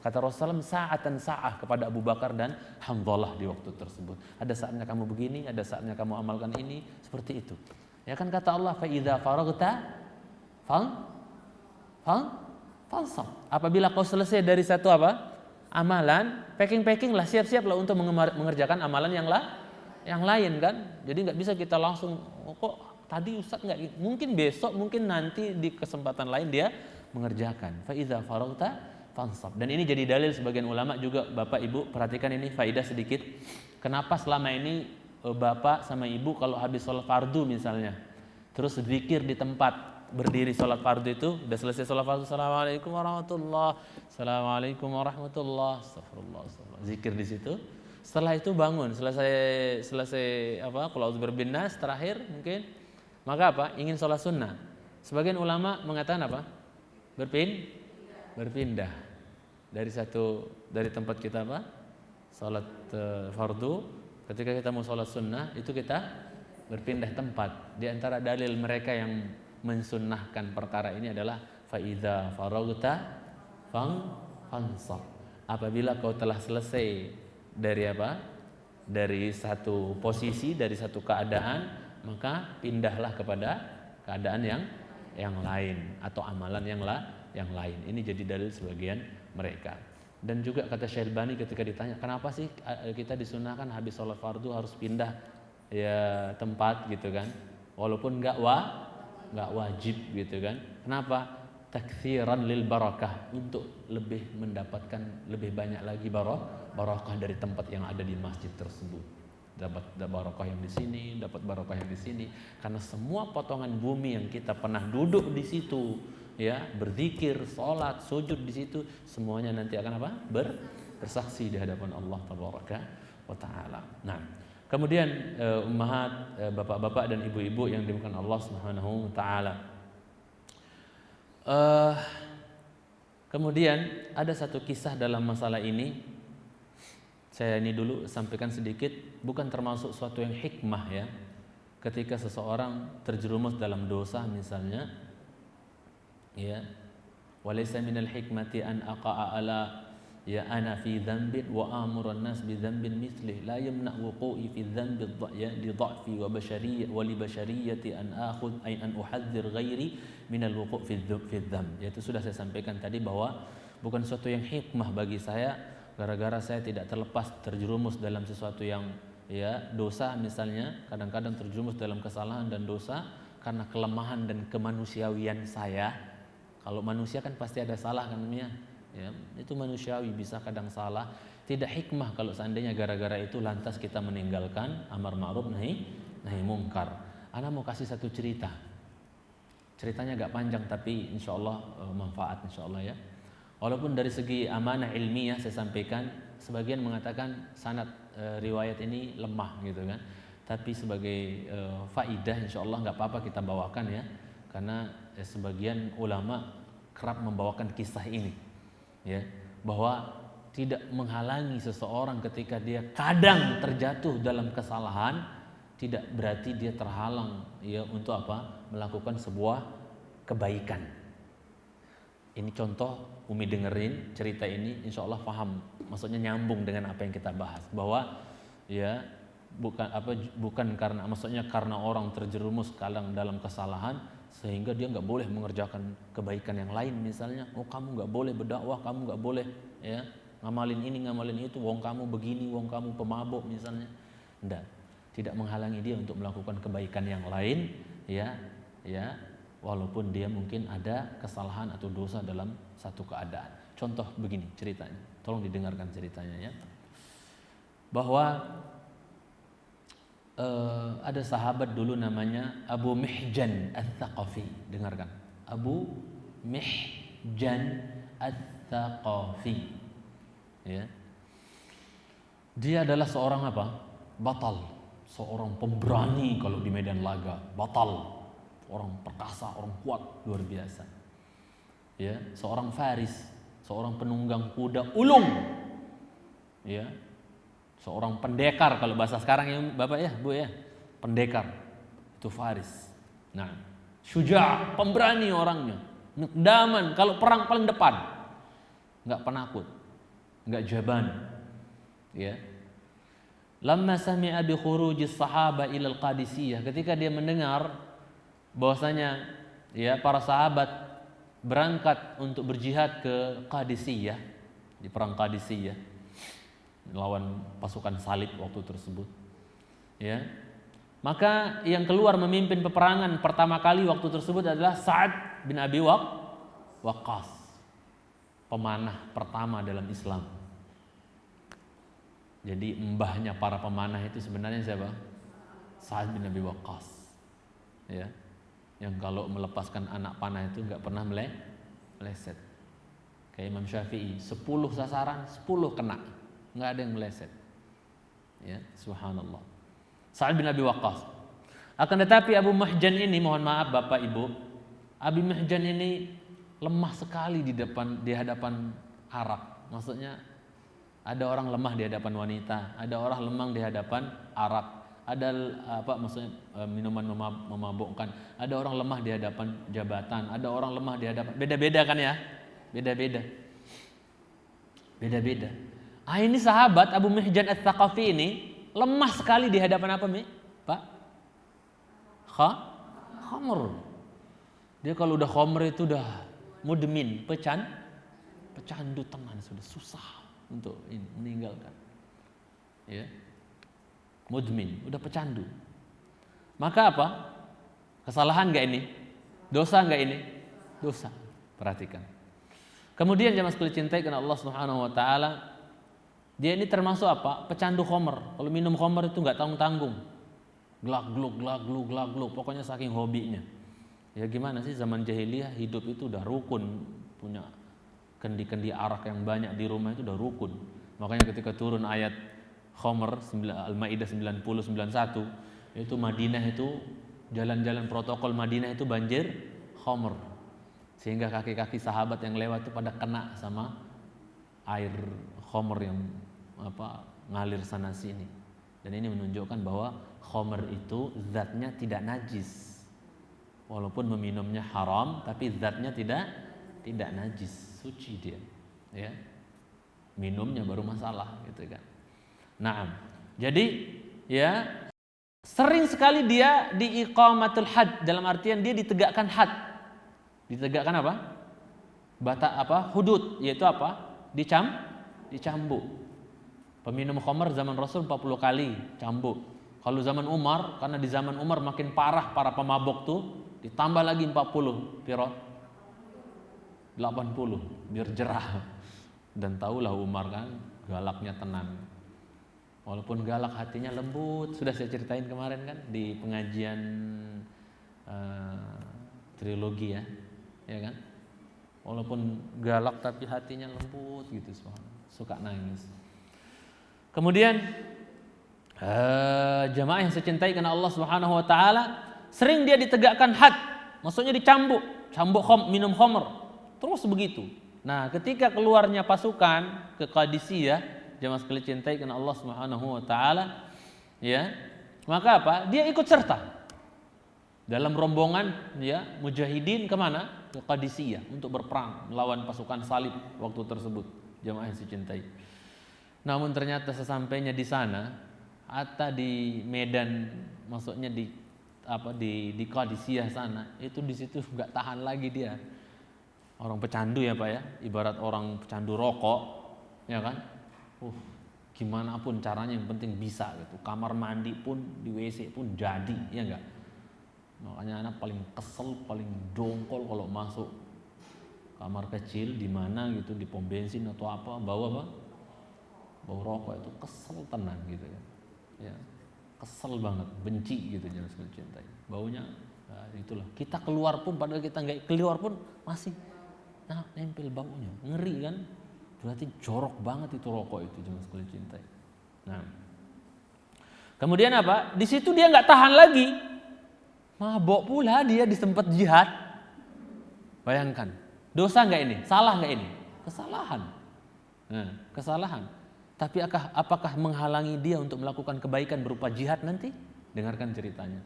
Kata Rasulullah sa'atan sa'ah kepada Abu Bakar dan Hamzalah di waktu tersebut. Ada saatnya kamu begini, ada saatnya kamu amalkan ini, seperti itu. Ya kan kata Allah, fa idza faraghta fansab. Apabila kau selesai dari satu apa? Amalan, packing lah, siap-siap lah untuk mengerjakan amalan yang lain kan. Jadi nggak bisa kita langsung kok tadi Ustaz nggak, mungkin besok, mungkin nanti di kesempatan lain dia mengerjakan. Fa idza faraghta fansab. Dan ini jadi dalil sebagian ulama juga. Bapak Ibu perhatikan ini faidah sedikit. Kenapa selama ini bapak sama ibu kalau habis sholat fardu misalnya, terus zikir di tempat berdiri sholat fardu itu, udah selesai sholat fardu, assalamualaikum warahmatullah, assalamualaikum warahmatullah, astagfirullah, zikir di situ. Setelah itu bangun, selesai apa? Qul a'udzu birabbin nas terakhir mungkin. Maka apa? Ingin sholat sunnah. Sebagian ulama mengatakan apa? Berpindah dari tempat kita apa? Salat fardu, ketika kita mau salat sunnah itu kita berpindah tempat. Di antara dalil mereka yang mensunnahkan perkara ini adalah fa idza faraghta fansab. Apabila kau telah selesai dari apa? Dari satu posisi, dari satu keadaan, maka pindahlah kepada keadaan yang lain atau amalan yang lain. Ini jadi dalil sebagian mereka. Dan juga kata Syalbani ketika ditanya, kenapa sih kita disunahkan habis sholat fardu harus pindah ya tempat gitu kan? Walaupun nggak wajib gitu kan? Kenapa? Taktsiran lil barakah, untuk lebih mendapatkan lebih banyak lagi barakah dari tempat yang ada di masjid tersebut. Dapat barakah yang di sini, dapat barakah yang di sini. Karena semua potongan bumi yang kita pernah duduk di situ, ya, berzikir, sholat, sujud di situ, semuanya nanti akan apa? Bersaksi di hadapan Allah tabaraka wa taala. Nah, kemudian ummahat, bapak-bapak dan ibu-ibu yang dimuliakan Allah Subhanahu wa taala. Kemudian ada satu kisah dalam masalah ini. Saya ini dulu sampaikan sedikit, bukan termasuk suatu yang hikmah ya. Ketika seseorang terjerumus dalam dosa misalnya, ya, walaysa minal hikmati an aqa'a ala ya ana fi dhanbin wa amuru an-nas bi dhanbin mithlih la yamna wuqu'i fi dhanbi li dha'fi wa bashariyya wa li bashariyati an akhudh ay an uhadzir ghairi min al-wuqu' fi dhanb. Yaitu sudah saya sampaikan tadi bahwa bukan suatu yang hikmah bagi saya gara-gara saya tidak terlepas terjerumus dalam sesuatu yang ya dosa misalnya, kadang-kadang terjerumus dalam kesalahan dan dosa karena kelemahan dan kemanusiawian saya. Kalau manusia kan pasti ada salah kan ya, itu manusiawi, bisa kadang salah. Tidak hikmah kalau seandainya gara-gara itu lantas kita meninggalkan amar ma'ruf nahi mungkar. Ana mau kasih satu cerita. Ceritanya agak panjang tapi insya Allah manfaat insya Allah ya. Walaupun dari segi amanah ilmiah saya sampaikan, sebagian mengatakan sanad riwayat ini lemah gitu kan. Tapi sebagai faidah insya Allah nggak apa-apa kita bawakan ya. Karena sebagian ulama kerap membawakan kisah ini ya, bahwa tidak menghalangi seseorang ketika dia kadang terjatuh dalam kesalahan, tidak berarti dia terhalang ya untuk apa? Melakukan sebuah kebaikan. Ini contoh, Umi dengerin cerita ini insya Allah paham, maksudnya nyambung dengan apa yang kita bahas, bahwa ya bukan karena, maksudnya karena orang terjerumus kadang dalam kesalahan sehingga dia nggak boleh mengerjakan kebaikan yang lain misalnya. Oh kamu nggak boleh berdakwah, kamu nggak boleh ya ngamalin ini ngamalin itu, wong kamu begini, wong kamu pemabuk misalnya. Tidak menghalangi dia untuk melakukan kebaikan yang lain ya walaupun dia mungkin ada kesalahan atau dosa dalam satu keadaan. Contoh begini ceritanya, tolong didengarkan ceritanya ya, bahwa ada sahabat dulu namanya Abu Mihjan Ats-Tsaqafi. Dengarkan, Abu Mihjan Ats-Tsaqafi ya. Dia adalah seorang apa? Batal, seorang pemberani kalau di medan laga, batal, orang perkasa, orang kuat luar biasa ya, seorang faris, seorang penunggang kuda ulung ya, seorang pendekar kalau bahasa sekarang ya Bapak ya, Bu ya, pendekar itu faris. Nah, syuja', pemberani orangnya, miqdaman, kalau perang paling depan, nggak penakut enggak jaban. Ya. Lamma sami'a bi khurujis sahaba ila al-Qadisiyah, ketika dia mendengar bahwasanya ya para sahabat berangkat untuk berjihad ke Qadisiyah, di perang Qadisiyah melawan pasukan salib waktu tersebut. Ya. Maka yang keluar memimpin peperangan pertama kali waktu tersebut adalah Sa'ad bin Abi Waqqas, pemanah pertama dalam Islam. Jadi mbahnya para pemanah itu sebenarnya siapa? Sa'ad bin Abi Waqqas. Ya. Yang kalau melepaskan anak panah itu enggak pernah meleset. Kayak Imam Syafi'i, 10 sasaran, 10 kena. Enggak ada yang meleset. Ya, subhanallah. Sa'ad bin Abi Waqqas. Akan tetapi Abu Mahjan ini, mohon maaf Bapak Ibu, Abu Mahjan ini lemah sekali di hadapan arak. Maksudnya ada orang lemah di hadapan wanita, ada orang lemah di hadapan arak, ada maksudnya minuman memabukkan, ada orang lemah di hadapan jabatan, ada orang lemah di hadapan, beda-beda kan ya? Beda-beda. Ini sahabat Abu Mahjan Ats-Tsaqafi ini lemah sekali di hadapan apa, Pak? Khamr. Dia kalau udah khamr itu udah mudmin, pecandu teman, sudah susah untuk meninggalkan. Ya. Mudmin, udah pecandu. Maka apa? Kesalahan enggak ini? Dosa enggak ini? Dosa. Perhatikan. Kemudian jemaah sekalian cintai karena Allah Subhanahu wa taala, dia ini termasuk apa? Pecandu khamr. Kalau minum khamr itu enggak tanggung-tanggung. Glak-gluk, pokoknya saking hobinya. Ya gimana sih, zaman jahiliyah hidup itu udah rukun, punya kendi-kendi arak yang banyak di rumah itu udah rukun. Makanya ketika turun ayat khamr Al-Maidah 90-91, itu Madinah itu jalan-jalan protokol Madinah itu banjir khamr. Sehingga kaki-kaki sahabat yang lewat itu pada kena sama air khamr yang ngalir sana sini. Dan ini menunjukkan bahwa khamr itu zatnya tidak najis. Walaupun meminumnya haram, tapi zatnya tidak najis, suci dia. Ya. Minumnya baru masalah gitu kan. Naam. Jadi ya sering sekali dia di iqamatul had, dalam artian dia ditegakkan had. Ditegakkan apa? Hudud, yaitu apa? Dicambuk. Peminum khamr zaman Rasul 40 kali cambuk. Kalau zaman Umar, karena di zaman Umar makin parah para pemabok tuh, ditambah lagi 40. Piro? 80 biar jerah. Dan tahulah Umar kan galaknya tenan. Walaupun galak hatinya lembut, sudah saya ceritain kemarin kan di pengajian trilogi ya kan? Walaupun galak tapi hatinya lembut gitu, suka nangis. Kemudian jamaah yang saya cintai karena Allah Subhanahu wa taala, sering dia ditegakkan had, maksudnya dicambuk, minum khamr. Terus begitu. Nah, ketika keluarnya pasukan ke Qadisiyah, jamaah sekalian cintai karena Allah Subhanahu wa taala, ya. Maka apa? Dia ikut serta dalam rombongan ya mujahidin kemana? Ke Qadisiyah untuk berperang melawan pasukan salib waktu tersebut. Jamaah yang saya cintai. Namun ternyata sesampainya di sana, atau di Medan, maksudnya di Qadisiyah sana, itu di situ nggak tahan lagi dia. Orang pecandu ya Pak ya, ibarat orang pecandu rokok, ya kan? Gimana pun caranya yang penting bisa gitu. Kamar mandi pun di WC pun jadi, ya enggak? Makanya anak paling kesel, paling dongkol kalau masuk kamar kecil di mana gitu, di pom bensin atau apa, bau rokok itu kesel tenan gitu kan. Ya. Kesel banget, benci gitu jangan sekali cintai. Baunya itulah. Kita keluar pun, padahal kita enggak keluar pun masih nempel baunya. Ngeri kan? Berarti jorok banget itu rokok itu jangan sekali cintai. Nah. Kemudian apa? Di situ dia enggak tahan lagi. Mabok pula dia di tempat jihad. Bayangkan. Dosa enggak ini? Salah enggak ini? Kesalahan. Nah, kesalahan. Tapi apakah menghalangi dia untuk melakukan kebaikan berupa jihad nanti? Dengarkan ceritanya.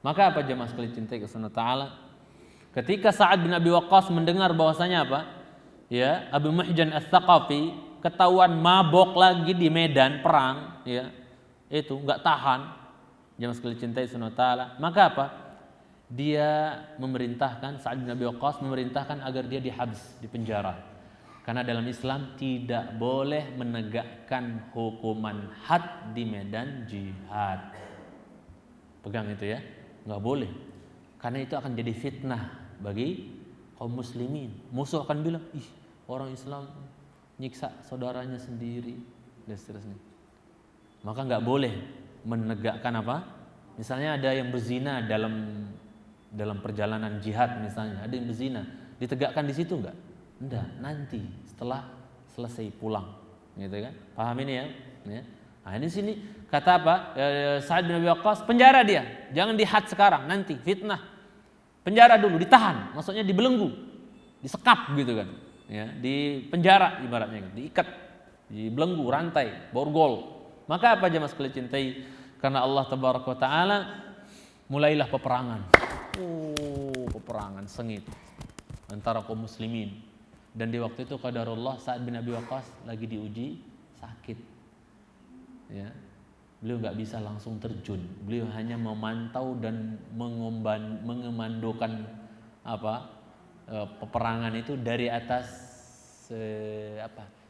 Maka apa jemaah sekalian cintai kepada Ta'ala? Ketika Sa'ad bin Abi Waqqas mendengar bahwasanya apa? Ya, Abu Mahjan Ats-Tsaqafi ketahuan mabok lagi di medan perang, ya, itu nggak tahan, jamaah sekalian cintai Subhanahu wa taala, maka apa? Dia memerintahkan, Sa'ad bin Abi Waqqas memerintahkan agar dia dihabs, dipenjara. Karena dalam Islam tidak boleh menegakkan hukuman had di medan jihad. Pegang itu ya, nggak boleh. Karena itu akan jadi fitnah bagi kaum muslimin. Musuh akan bilang, ih, orang Islam nyiksa saudaranya sendiri dan seterusnya. Maka nggak boleh menegakkan apa? Misalnya ada yang berzina dalam perjalanan jihad, misalnya ada yang berzina, ditegakkan di situ nggak? Enggak, nanti setelah selesai pulang, gitu kan? Paham ini ya? Nah, ini sini kata apa? Sa'ad bin Abi Waqqas, penjara dia, jangan di-had sekarang, nanti fitnah. Penjara dulu, ditahan, maksudnya dibelenggu, disekap gitu kan? Ya, di penjara ibaratnya, diikat, dibelenggu, rantai, borgol. Maka apa jemaah sekalian cintai? Karena Allah Tabaraka wa Taala, mulailah peperangan. Peperangan sengit antara kaum muslimin. Dan di waktu itu qadarullah Sa'ad bin Abi Waqqas lagi diuji sakit. Ya. Beliau nggak bisa langsung terjun. Beliau hanya memantau dan mengemandokan peperangan itu dari atas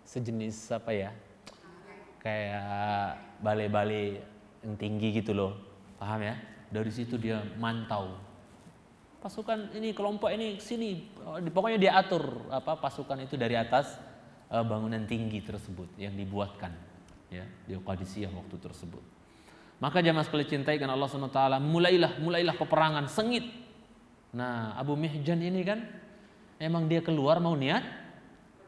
sejenis apa ya? Kayak balai-balai yang tinggi gitu loh. Paham ya? Dari situ dia mantau. Pasukan ini, kelompok ini sini, pokoknya dia atur pasukan itu dari atas bangunan tinggi tersebut yang dibuatkan, ya, di Qadisiyah waktu tersebut. Maka jamaah sekalian cintai karena Allah Subhanahu wa taala, mulailah peperangan sengit. Nah, Abu Mihjan ini kan emang dia keluar mau niat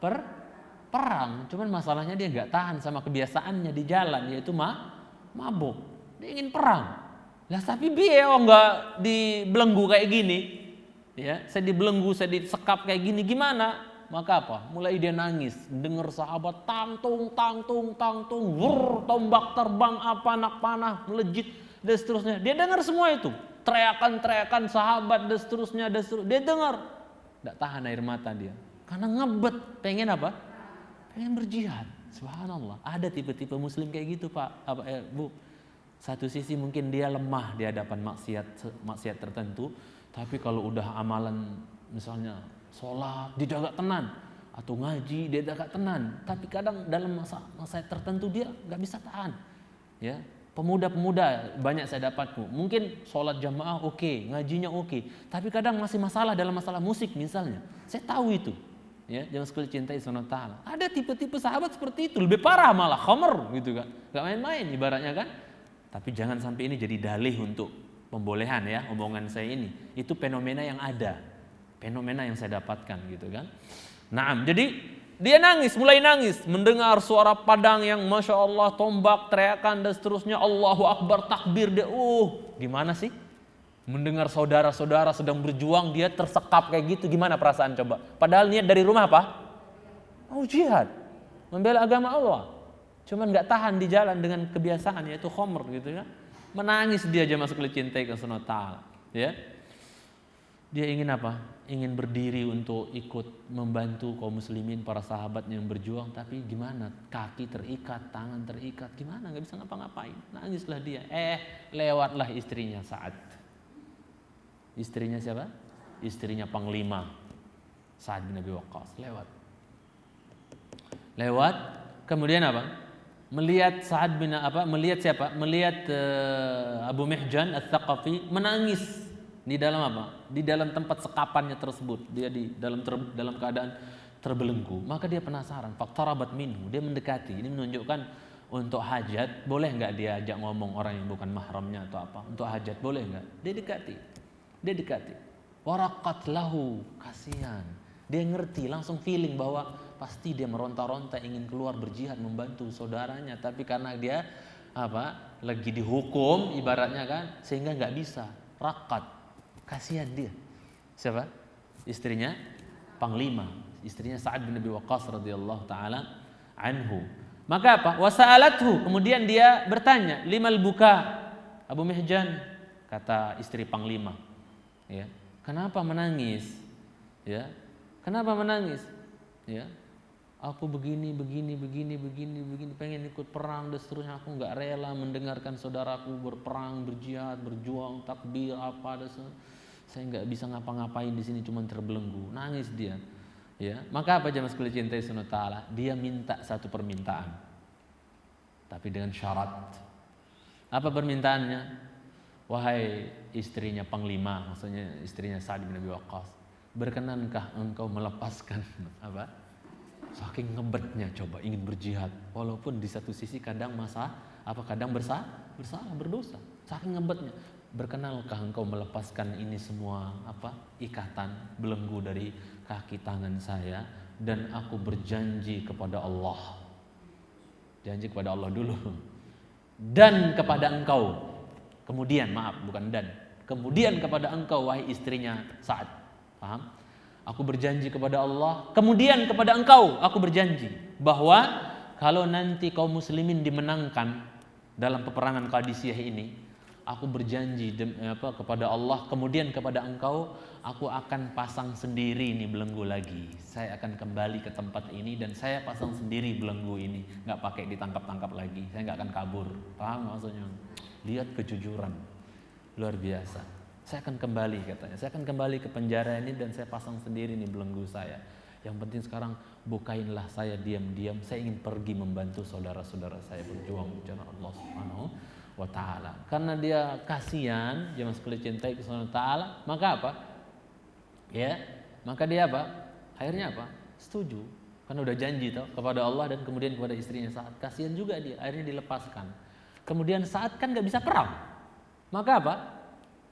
perang, cuman masalahnya dia nggak tahan sama kebiasaannya di jalan, yaitu mabuk. Dia ingin perang. Lah tapi biar nggak dibelenggu kayak gini, ya, saya dibelenggu, saya disekap kayak gini, gimana? Maka apa? Mulai dia nangis, dengar sahabat tang tung, wur, tombak terbang, anak panah melejit dan seterusnya. Dia dengar semua itu, teriakan sahabat dan seterusnya, dia dengar, nggak tahan air mata dia, karena ngebet, pengen apa? Pengen berjihad. Subhanallah, ada tipe-tipe muslim kayak gitu Pak, Bu. Satu sisi mungkin dia lemah di hadapan maksiat tertentu, tapi kalau udah amalan misalnya sholat dia jaga tenan, atau ngaji dia jaga tenan, tapi kadang dalam masa tertentu dia nggak bisa tahan. Ya, pemuda-pemuda banyak saya dapatku, mungkin sholat jamaah oke, ngajinya oke, tapi kadang masih masalah dalam masalah musik misalnya. Saya tahu itu. Ya, jangan sekali cintai Subhanahu wa taala. Ada tipe-tipe sahabat seperti itu, lebih parah malah khamr gitu kan, nggak main-main ibaratnya kan. Tapi jangan sampai ini jadi dalih untuk pembolehan ya, omongan saya ini. Itu fenomena yang ada. Fenomena yang saya dapatkan gitu kan. Naam, jadi dia mulai nangis mendengar suara padang yang Masya Allah, tombak, teriakan dan seterusnya, Allahu Akbar, takbir dia. Gimana sih? Mendengar saudara-saudara sedang berjuang, dia tersekap kayak gitu, gimana perasaan coba? Padahal niat dari rumah apa? Mau jihad, membela agama Allah. Cuman nggak tahan di jalan dengan kebiasaan yaitu khamr gitu ya. Menangis dia jemaah sekalian cintai ke Subhanahu wa taala, ya. Dia ingin apa? Ingin berdiri untuk ikut membantu kaum muslimin, para sahabat yang berjuang, tapi gimana? Kaki terikat, tangan terikat, gimana? Nggak bisa ngapa-ngapain. Nangislah dia. Lewatlah istrinya Sa'ad. Istrinya siapa? Istrinya Panglima Sa'ad bin Abi Waqqas. Lewat. Kemudian apa? Melihat Sa'ad bin melihat siapa? Melihat Abu Mihjan Ats-Tsaqafi menangis di dalam apa? Di dalam tempat sekapannya tersebut. Dia di dalam keadaan terbelenggu. Maka dia penasaran. Faqtarabat minhu. Dia mendekati. Ini menunjukkan untuk hajat boleh enggak dia ajak ngomong orang yang bukan mahramnya atau apa? Untuk hajat boleh enggak? Dia dekati. Waraqat lahu, kasihan. Dia ngerti, langsung feeling bahwa pasti dia meronta-ronta ingin keluar berjihad membantu saudaranya, tapi karena dia lagi dihukum ibaratnya kan, sehingga nggak bisa. Raqat, kasihan dia. Siapa? Istrinya Panglima, istrinya Sa'ad bin Abi Waqqas radhiyallahu taala anhu. Maka apa? Wasa'alathu, kemudian dia bertanya, limal buka? Abu Mihjan, kata istri Panglima, ya, kenapa menangis? Ya, kenapa menangis? Ya, Aku begini, pengen ikut perang dan seterusnya. Aku nggak rela mendengarkan saudaraku berperang, berjihad, berjuang, takbir apa dan saya nggak bisa ngapa-ngapain di sini, cuma terbelenggu. Nangis dia. Ya, maka apa jemaah sekalian cintai Subhanahu wa taala? Dia minta satu permintaan, tapi dengan syarat. Apa permintaannya? Wahai istrinya Panglima, maksudnya istrinya Sa'ad bin Abi Waqqas, berkenankah engkau melepaskan apa? Saking ngebetnya, coba ingin berjihad, walaupun di satu sisi kadang kadang bersalah, berdosa. Saking ngebetnya, berkenalkah engkau melepaskan ini semua ikatan belenggu dari kaki tangan saya, dan aku berjanji kepada Allah. Janji kepada Allah dulu. Dan kepada engkau. Kemudian, kemudian kepada engkau wahai istrinya Sa'ad. Paham? Aku berjanji kepada Allah, kemudian kepada engkau aku berjanji bahwa kalau nanti kaum muslimin dimenangkan dalam peperangan Qadisiyah ini, aku berjanji kepada Allah, kemudian kepada engkau aku akan pasang sendiri ini belenggu lagi. Saya akan kembali ke tempat ini dan saya pasang sendiri belenggu ini, nggak pakai ditangkap-tangkap lagi. Saya nggak akan kabur. Paham maksudnya? Lihat kejujuran luar biasa. Saya akan kembali, katanya. Saya akan kembali ke penjara ini dan saya pasang sendiri nih belenggu saya. Yang penting sekarang bukainlah saya diam-diam. Saya ingin pergi membantu saudara-saudara saya berjuang di jalan Allah Subhanahu wa taala. Karena dia kasihan, jemaah sekalian cintai ke Subhanahu wa taala, maka apa? Ya, maka dia apa? Akhirnya apa? Setuju. Karena udah janji toh kepada Allah dan kemudian kepada istrinya Sa'ad. Kasihan juga dia, akhirnya dilepaskan. Kemudian Sa'ad kan enggak bisa perang. Maka apa?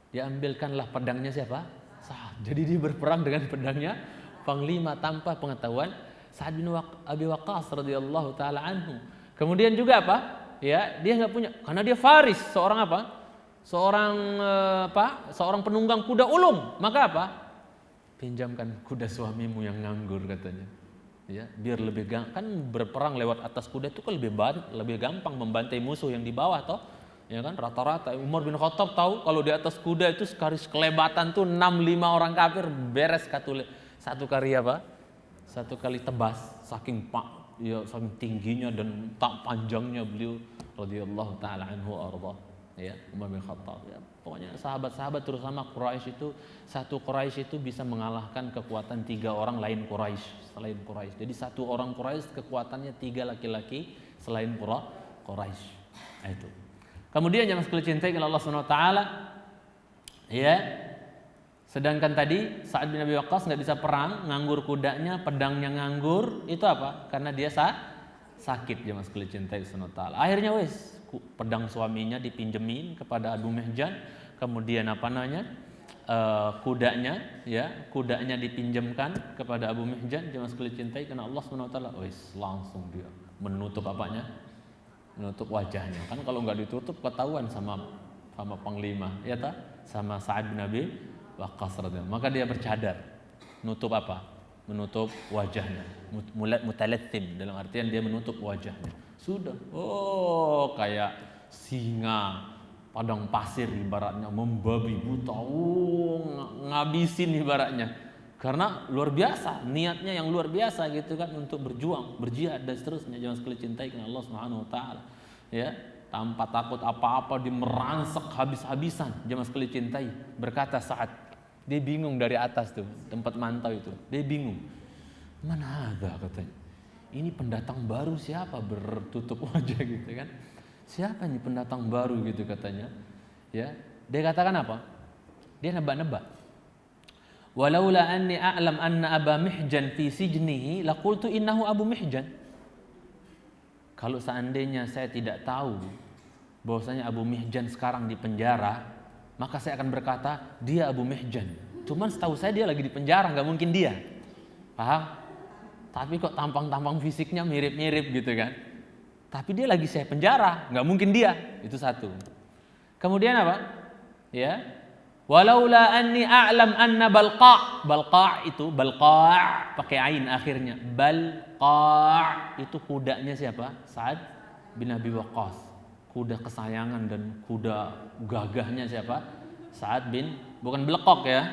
Diambilkanlah pedangnya siapa? Sa'ad. Jadi dia berperang dengan pedangnya Panglima tanpa pengetahuan Sa'ad bin Abi Waqqas radhiyallahu taala anhu. Kemudian juga apa? Ya, dia enggak punya, karena dia faris, seorang apa? Seorang penunggang kuda ulung. Maka apa? Pinjamkan kuda suamimu yang nganggur, katanya. Ya, biar lebih kan berperang lewat atas kuda itu kan lebih gampang membantai musuh yang di bawah toh. Ya kan, rata-rata Umar bin Khattab tahu kalau di atas kuda itu kelebatan tuh 6-5 orang kafir beres satu kali tebas, saking tingginya dan tak panjangnya beliau radhiyallahu taala anhu arda. Ya, Umar bin Khattab. Ya, pokoknya sahabat-sahabat terutama Quraisy itu, satu Quraisy itu bisa mengalahkan kekuatan 3 orang lain Quraisy selain Quraisy. Jadi satu orang Quraisy kekuatannya 3 laki-laki selain Quraisy. Nah, itu. Kemudian jemaah sekalian cintai Allah Subhanahu wa taala, ya. Sedangkan tadi Sa'ad bin Abi Waqqas enggak bisa perang, nganggur kudanya, pedangnya nganggur, itu apa? Karena dia sakit, jemaah sekalian cintai Allah Subhanahu wa taala. Akhirnya pedang suaminya dipinjemin kepada Abu Mihjan, kemudian kudanya dipinjamkan kepada Abu Mihjan, jemaah sekalian cintai karena Allah Subhanahu wa taala, langsung dia menutup menutup wajahnya. Kan kalau nggak ditutup ketahuan sama Panglima, ya ta? Sama Sa'ad bin Abi Waqqas radhiyallahu. Maka dia bercadar. Menutup apa? Menutup wajahnya. Mutalattim, dalam artian dia menutup wajahnya. Sudah. Oh, kayak singa padang pasir ibaratnya, membabi buta. Ngabisin ibaratnya. Karena luar biasa, niatnya yang luar biasa gitu kan, untuk berjuang, berjihad dan seterusnya. Jangan sekali cintai karena Allah Subhanahu wa taala. Ya, tanpa takut apa-apa dimerangsek habis-habisan. Jangan sekali cintai. Berkata Sa'ad, dia bingung dari atas tuh, tempat mantau itu. Dia bingung. Mana ada, katanya. Ini pendatang baru siapa bertutup wajah gitu kan? Siapa nih pendatang baru gitu katanya? Ya, dia katakan apa? Dia nebak-nebak. Walaula anni a'lam anna Aba Mihjan fi sijnihi laqultu innahu Abu Mihjan. Kalau seandainya saya tidak tahu bahwasanya Abu Mihjan sekarang di penjara, maka saya akan berkata dia Abu Mihjan. Cuman setahu saya dia lagi di penjara, nggak mungkin dia. Paham? Tapi kok tampang-tampang fisiknya mirip-mirip gitu kan? Tapi dia lagi saya penjara, nggak mungkin dia. Itu satu. Kemudian apa? Ya. Walaula anni a'lam anna Balqa' itu Balqa' pakai ain akhirnya. Balqa' itu kudanya siapa? Sa'ad bin Abi Waqqas. Kuda kesayangan dan kuda gagahnya siapa? Sa'ad bin, bukan Belqok ya.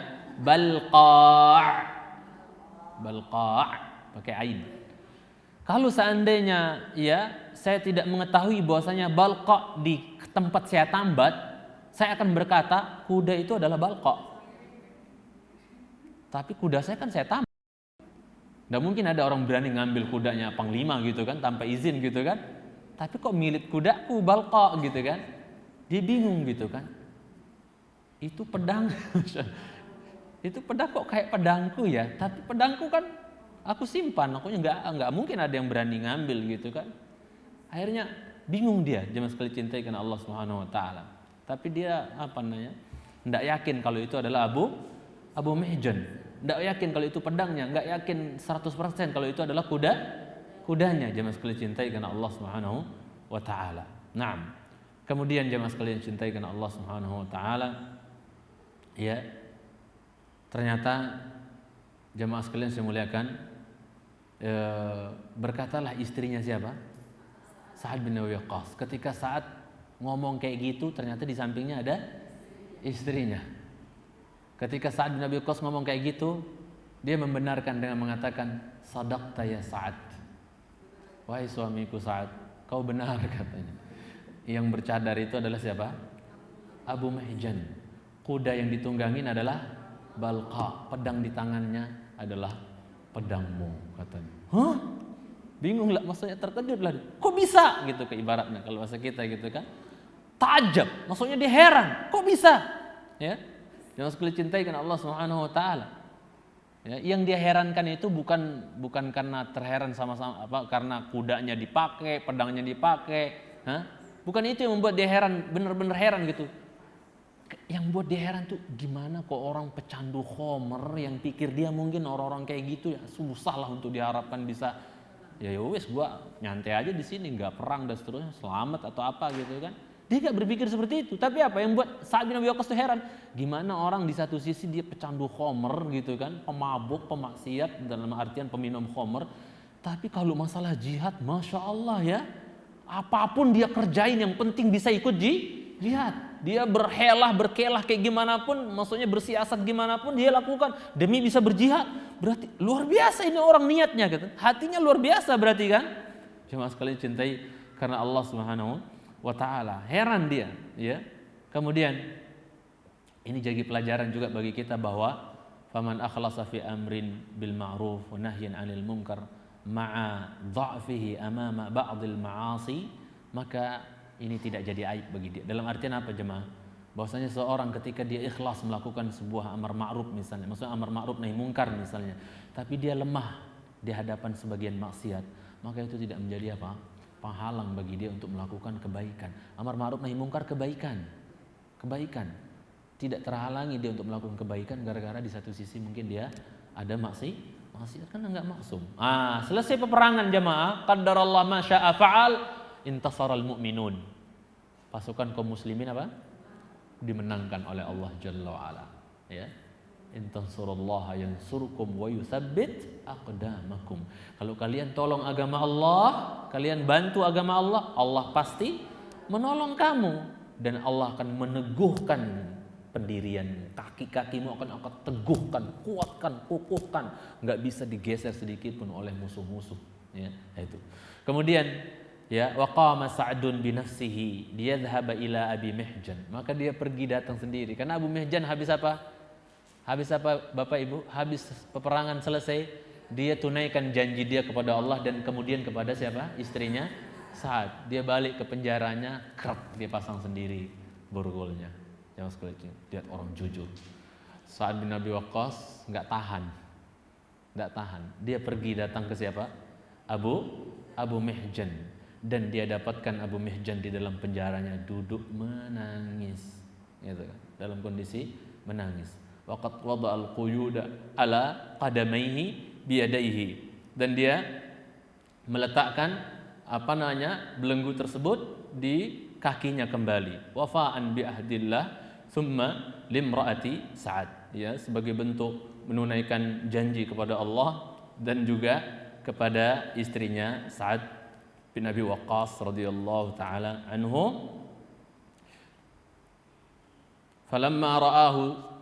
Balqa' pakai ain. Kalau seandainya ya saya tidak mengetahui bahwasanya Balqa di tempat saya tambat, saya akan berkata kuda itu adalah Balqa. Tapi kuda saya kan saya tambat. Nggak mungkin ada orang berani ngambil kudanya panglima gitu kan tanpa izin gitu kan. Tapi kok milik kudaku Balqa gitu kan. Dia bingung gitu kan. Itu pedang. Itu pedang kok kayak pedangku ya. Tapi pedangku kan aku simpan. Aku nggak mungkin ada yang berani ngambil gitu kan. Akhirnya bingung dia. Jemaah sekalian cintai karena Allah Subhanahu Wa Taala. Tapi dia nggak yakin kalau itu adalah Abu Mihjan. Nggak yakin kalau itu pedangnya, nggak yakin 100% kalau itu adalah kudanya. Jemaah sekalian cintai karena Allah Subhanahu wa taala. Naam. Kemudian jemaah sekalian cintai karena Allah Subhanahu wa taala, ya. Ternyata jemaah sekalian saya muliakan, berkatalah istrinya siapa? Sa'ad bin Abi Waqqas. Ketika Sa'ad ngomong kayak gitu, ternyata di sampingnya ada istrinya. Ketika Sa'ad bin Abi Waqqas ngomong kayak gitu, dia membenarkan dengan mengatakan, "Sadaqta ya Sa'ad." Wahai suamiku Sa'ad, kau benar katanya. Yang bercadar itu adalah siapa? Abu Mihjan. Kuda yang ditunggangin adalah Balqa. Pedang di tangannya adalah pedangmu katanya. Hah? Bingung lah, maksudnya terkejut lah. Kok bisa gitu ke ibaratnya kalau bahasa kita gitu kan? Ta'ajab, maksudnya dia heran. Kok bisa? Ya. Jangan sekali cintai karena Allah Subhanahu wa taala. Ya, yang dia herankan itu bukan karena terheran sama-sama karena kudanya dipakai, pedangnya dipakai, bukan itu yang membuat dia heran, benar-benar heran gitu. Yang buat dia heran tuh gimana kok orang pecandu khamr yang pikir dia mungkin orang-orang kayak gitu ya susah lah untuk diharapkan bisa ya wes gua nyantai aja di sini nggak perang dan seterusnya selamat atau apa gitu kan. Dia gak berpikir seperti itu. Tapi apa yang buat Sa'ad bin Abi Waqqas itu heran? Gimana orang di satu sisi dia pecandu khamr gitu kan, pemabuk, pemaksiat dalam artian peminum khamr. Tapi kalau masalah jihad, Masya Allah ya, apapun dia kerjain yang penting bisa ikut jihad. Dia berkelah kayak gimana pun, maksudnya bersiasat gimana pun dia lakukan demi bisa berjihad. Berarti luar biasa ini orang niatnya gitu. Hatinya luar biasa berarti kan. Cuma sekali cintai karena Allah Subhanahu wa ta'ala. Heran dia ya. Kemudian ini jadi pelajaran juga bagi kita bahwa faman akhlasa fi amrin bil ma'ruf wa nahyan 'anil munkar ma'a dha'fihi amama ba'dil ma'asi, maka ini tidak jadi aib bagi dia. Dalam artian apa jemaah? Bahwasanya seorang ketika dia ikhlas melakukan sebuah amar ma'ruf misalnya, maksudnya amar ma'ruf nahi munkar misalnya, tapi dia lemah di hadapan sebagian maksiat, maka itu tidak menjadi apa? Penghalang bagi dia untuk melakukan kebaikan. Amar ma'ruf nahi munkar kebaikan. Tidak terhalangi dia untuk melakukan kebaikan gara-gara di satu sisi mungkin dia ada maksiat kan enggak maksum. Selesai peperangan jamaah, qaddarallahu ma syaa fa'al, intasaral mu'minun. Pasukan kaum muslimin apa? Dimenangkan oleh Allah Jalla wa ala. Ya. In tansurullaha yansurkum wa yutsabbit aqdamakum. Kalau kalian tolong agama Allah, kalian bantu agama Allah, Allah pasti menolong kamu dan Allah akan meneguhkan pendirian. Kaki-kakimu akan teguhkan, kuatkan, kukuhkan, enggak bisa digeser sedikit pun oleh musuh-musuh, ya, itu. Kemudian ya, waqama Sa'dun bi nafsihi liyadhhaba ila Abi Mihjan. Maka dia pergi datang sendiri karena Abu Mihjan habis apa? Habis apa Bapak Ibu? Habis peperangan selesai, dia tunaikan janji dia kepada Allah dan kemudian kepada siapa? Istrinya Sa'ad. Dia balik ke penjaranya, dia pasang sendiri borgolnya. Jangan sekali lihat orang jujur. Sa'ad bin Abi Waqqas nggak tahan. Dia pergi datang ke siapa? Abu Mihjan, dan dia dapatkan Abu Mihjan di dalam penjaranya duduk menangis, gitu kan? Dalam kondisi menangis. Waqad wada'al quyuda ala qadamaihi biyadaihi, dan dia meletakkan belenggu tersebut di kakinya kembali. Wafa'an bi ahdillah thumma limraati Sa'ad, ya, sebagai bentuk menunaikan janji kepada Allah dan juga kepada istrinya Sa'ad bin Abi Waqqas radhiyallahu taala anhu. Falamma ra'ahu,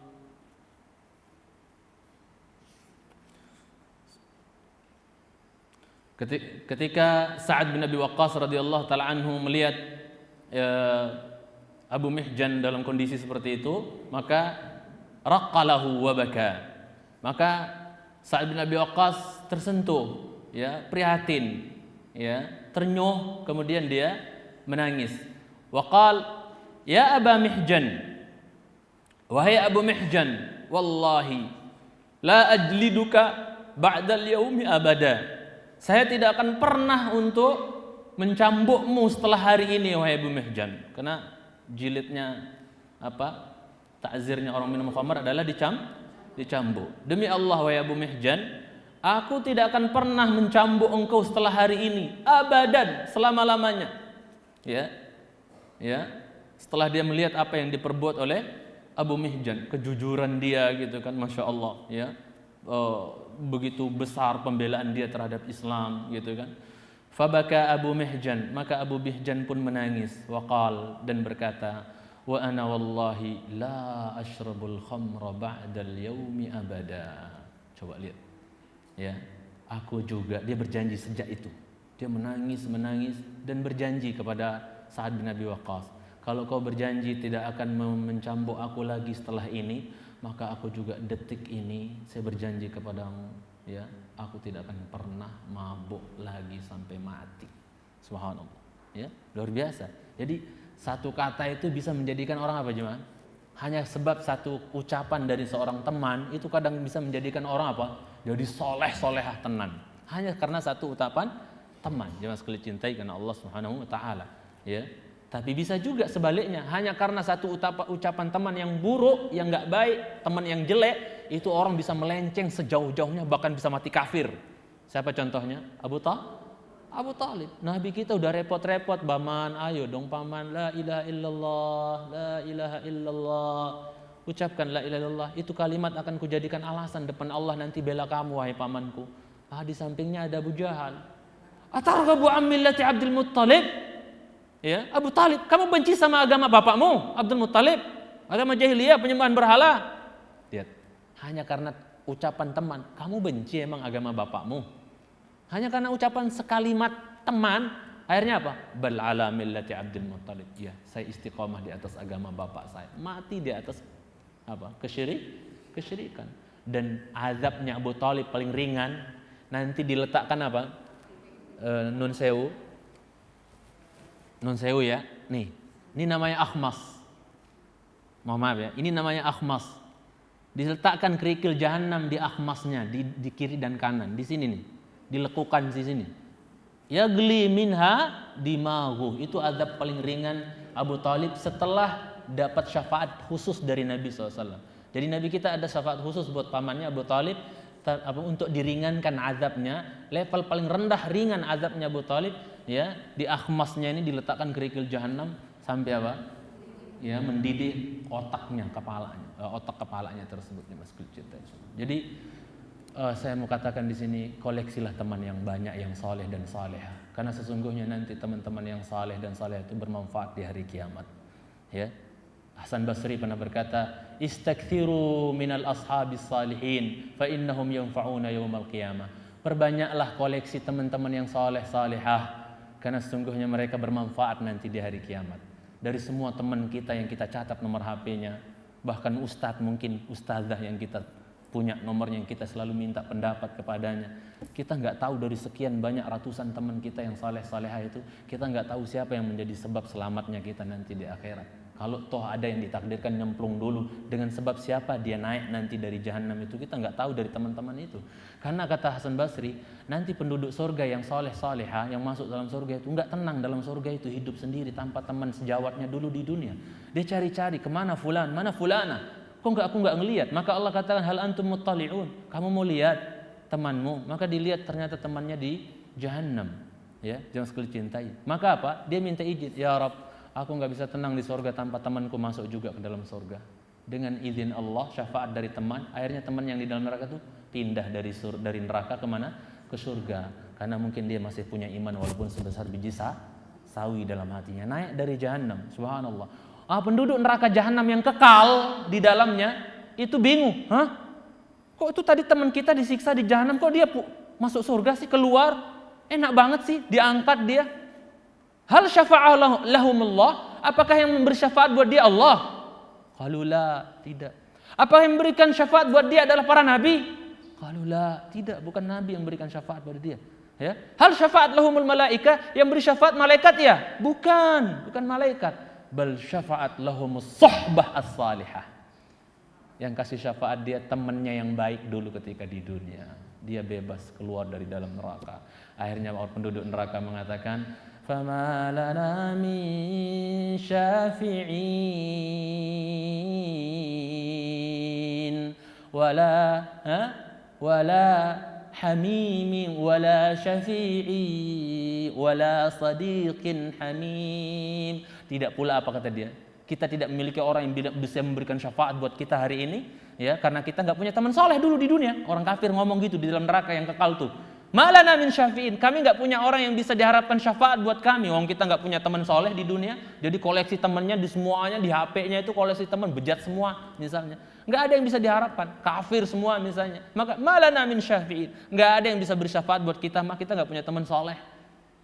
Ketika Sa'ad bin Abi Waqqas radhiyallahu taala anhu melihat Abu Mihjan dalam kondisi seperti itu, maka raqqalahu wa baka. Maka Sa'ad bin Abi Waqqas tersentuh, ya, prihatin, ya, ternyuh, kemudian dia menangis. Wa qala, ya Aba Mihjan, wahai Abu Mihjan, wallahi la ajliduka ba'dal yaumi abada. Saya tidak akan pernah untuk mencambukmu setelah hari ini, wahai Abu Mihjan. Karena jilidnya takzirnya orang minum khamar adalah dicambuk. Demi Allah, wahai Abu Mihjan, aku tidak akan pernah mencambuk engkau setelah hari ini, abadan, selama-lamanya. Ya. Setelah dia melihat apa yang diperbuat oleh Abu Mihjan, kejujuran dia gitu kan, masya Allah, ya. Begitu besar pembelaan dia terhadap Islam gitu kan. Fabaka Abu Mihjan, maka Abu Mihjan pun menangis, waqal, dan berkata, wa ana wallahi la ashrabul khamra ba'dal yaumi abada. Coba lihat, ya, aku juga, dia berjanji sejak itu, dia menangis dan berjanji kepada Sa'ad bin Abi Waqqas, kalau kau berjanji tidak akan mencambuk aku lagi setelah ini, maka aku juga detik ini saya berjanji kepadamu, ya, aku tidak akan pernah mabuk lagi sampai mati. Subhanallah, ya, luar biasa. Jadi satu kata itu bisa menjadikan orang apa, jemaah? Hanya sebab satu ucapan dari seorang teman itu kadang bisa menjadikan orang apa? Jadi solehah tenan. Hanya karena satu ucapan teman. Jemaah sekalian cintai karena Allah Subhanahu wa taala, ya. Tapi bisa juga sebaliknya, hanya karena satu ucapan teman yang buruk, yang enggak baik, teman yang jelek, itu orang bisa melenceng sejauh-jauhnya, bahkan bisa mati kafir. Siapa contohnya? Abu Talib. Nabi kita udah repot-repot, paman, ayo dong paman, la ilaha illallah, la ilaha illallah. Ucapkan la ilaha illallah, itu kalimat akan kujadikan alasan depan Allah nanti bela kamu, wahai pamanku. Di sampingnya ada Abu Jahal. Atarghabu an millati Abdul Muttalib? Ya, Abu Talib, kamu benci sama agama bapakmu, Abdul Muttalib, agama jahiliyah, penyembahan berhala. Lihat, hanya karena ucapan teman, kamu benci emang agama bapakmu. Hanya karena ucapan sekalimat teman, akhirnya apa? Bal ala millati Abdul Muttalib. Ya, saya istiqomah di atas agama bapak saya. Mati di atas apa? Kesyirikan. Dan azabnya Abu Talib paling ringan, nanti diletakkan apa? Nun sewu ya, nih, ini namanya akhmas. Mohon maaf ya, ini namanya akhmas. Diletakkan kerikil jahanam di akhmasnya, di kiri dan kanan, di sini nih, dilekukan di sini. Yagli minha dimaghu, itu azab paling ringan Abu Talib setelah dapat syafaat khusus dari Nabi SAW. Jadi Nabi kita ada syafaat khusus buat pamannya Abu Talib, untuk diringankan azabnya. Level paling rendah ringan azabnya Abu Talib, ya, di akhmasnya ini diletakkan kerikil jahanam sampai apa? Ya, mendidih otaknya, otak kepalanya tersebut, Mas Kulcita. Jadi saya mau katakan di sini, koleksilah teman yang banyak, yang saleh dan salehah, karena sesungguhnya nanti teman-teman yang saleh dan salehah itu bermanfaat di hari kiamat. Ya, Hasan Basri pernah berkata, istakthiru minal ashabis salihin fa innahum yanfa'una yaumal qiyamah. Perbanyaklah koleksi teman-teman yang saleh salehah, karena sesungguhnya mereka bermanfaat nanti di hari kiamat. Dari semua teman kita yang kita catat nomor HP-nya, bahkan ustadz, mungkin ustazah yang kita punya nomornya, yang kita selalu minta pendapat kepadanya, kita nggak tahu dari sekian banyak ratusan teman kita yang saleh salehah itu, kita nggak tahu siapa yang menjadi sebab selamatnya kita nanti di akhirat. Kalau toh ada yang ditakdirkan nyemplung dulu, dengan sebab siapa dia naik nanti dari jahanam itu, kita nggak tahu dari teman-teman itu. Karena kata Hasan Basri, nanti penduduk surga yang saleh salehah yang masuk dalam surga itu nggak tenang dalam surga itu, hidup sendiri tanpa teman sejawatnya dulu di dunia. Dia cari-cari kemana fulan, mana fulana, kok aku nggak ngelihat. Maka Allah katakan, hal antum muttali'un, kamu mau lihat temanmu? Maka dilihat, ternyata temannya di jahanam. Ya, jangan sekali cintai. Maka apa? Dia minta izin, ya Rabb, aku nggak bisa tenang di surga tanpa temanku masuk juga ke dalam surga. Dengan izin Allah, syafaat dari teman, akhirnya teman yang di dalam neraka itu pindah dari neraka kemana? Ke surga. Karena mungkin dia masih punya iman walaupun sebesar biji sawi dalam hatinya. Naik dari jahanam, subhanallah. Penduduk neraka jahanam yang kekal di dalamnya itu bingung, kok itu tadi teman kita disiksa di jahanam, kok dia masuk surga sih, keluar? Enak banget sih diangkat dia. Hal syafa'ah lahumullah, apakah yang memberi syafaat buat dia Allah? Qalu la, tidak. Apakah yang memberikan syafaat buat dia adalah para nabi? Qalu la, tidak, bukan nabi yang memberikan syafaat buat dia. Ya. Hal syafaat lahumul malaika, yang beri syafaat malaikat ya? Bukan malaikat. Bal syafaat lahumus suhbah as-salihah. Yang kasih syafaat dia temannya yang baik dulu ketika di dunia. Dia bebas keluar dari dalam neraka. Akhirnya penduduk neraka mengatakan, "Fama lana min syafi'in wala hamimin wala syafi'i wala sadiqin hamim." Tidak pula, apa kata dia? Kita tidak memiliki orang yang bisa memberikan syafaat buat kita hari ini, ya, karena kita nggak punya teman soleh dulu di dunia. Orang kafir ngomong gitu di dalam neraka yang kekal tuh. Malana min syafi'in, kami nggak punya orang yang bisa diharapkan syafaat buat kami. Wong kita nggak punya teman soleh di dunia, jadi koleksi temannya di semuanya, di HP-nya itu koleksi teman, bejat semua misalnya. Nggak ada yang bisa diharapkan, kafir semua misalnya. Maka malana min syafi'in, nggak ada yang bisa beri syafaat buat kita, maka kita nggak punya teman soleh.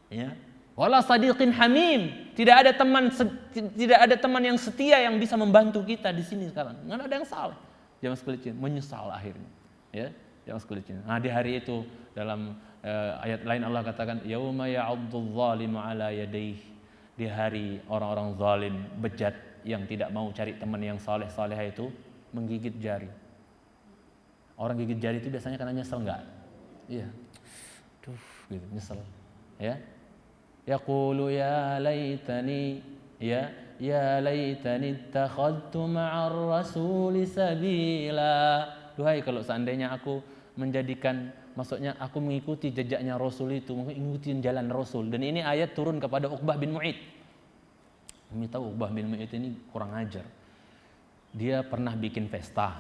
Ya. Wala sadiqin hamim, tidak ada teman yang setia yang bisa membantu kita di sini sekarang. Nggak ada yang salah. Jamaah sekalian, menyesal akhirnya. Ya, jamaah sekalian. Nah, di hari itu dalam ayat lain Allah katakan, yauma ya'addu dzalimu ala yadayhi. Di hari orang-orang zalim bejat yang tidak mau cari teman yang saleh-saleh itu menggigit jari. Orang gigit jari itu biasanya karena nyesel enggak? Iya. Duh, gitu, nyesel. Ya. Yaqulu ya laitani ittakhadtu ma'ar rasuli sabila. Duhai kalau seandainya aku menjadikan, maksudnya aku mengikuti jejaknya Rasul itu, mengikuti jalan Rasul. Dan ini ayat turun kepada Uqbah bin Mu'id. Kami tahu Uqbah bin Mu'id ini kurang ajar. Dia pernah bikin pesta,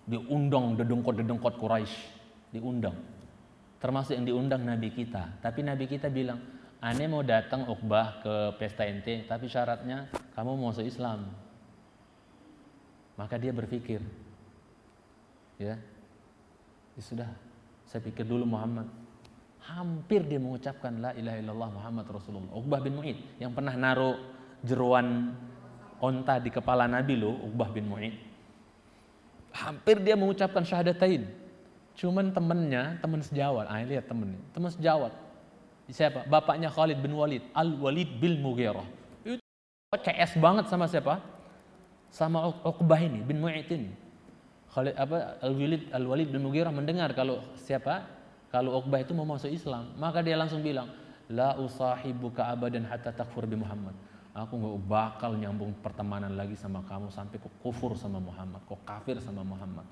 diundang dedengkot Quraisy, diundang. Termasuk yang diundang Nabi kita. Tapi Nabi kita bilang, "Ane mau datang Uqbah ke pesta ente, tapi syaratnya kamu mau masuk Islam." Maka dia berpikir, ya sudah, saya pikir dulu Muhammad. Hampir dia mengucapkan la ilaha illallah Muhammad Rasulullah. Uqbah bin Mu'id yang pernah naruh jeruan onta di kepala Nabi loh, Uqbah bin Mu'id. Hampir dia mengucapkan syahadatain. Cuman teman sejawat, lihat temen sejawat. Siapa? Bapaknya Khalid bin Walid, Al-Walid bin Mughirah. Itu CS banget sama siapa? Sama Uqbah ini, bin Mu'id ini. Al-Walid bin Mughirah mendengar kalau Uqbah itu mau masuk Islam, maka dia langsung bilang, la usahibuka abadan hatta takfur bi Muhammad. Aku enggak bakal nyambung pertemanan lagi sama kamu sampai kau kufur sama Muhammad, kau kafir sama Muhammad.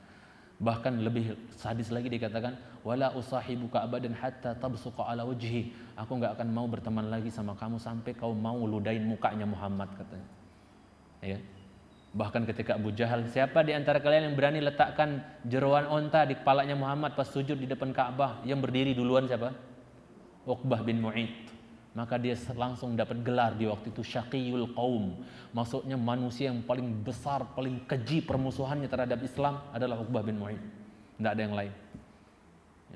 Bahkan lebih sadis lagi dikatakan, wala usahibuka abadan hatta tabsuqa ala wajhi. Aku enggak akan mau berteman lagi sama kamu sampai kau mau ludahin mukanya Muhammad, katanya. Ya. Bahkan ketika Abu Jahal, siapa di antara kalian yang berani letakkan jeruan onta di kepalanya Muhammad pas sujud di depan Ka'bah? Yang berdiri duluan siapa? Uqbah bin Mu'id. Maka dia langsung dapat gelar di waktu itu Syaqiyul Qaum. Maksudnya manusia yang paling besar, paling keji permusuhannya terhadap Islam adalah Uqbah bin Mu'id. Tidak ada yang lain.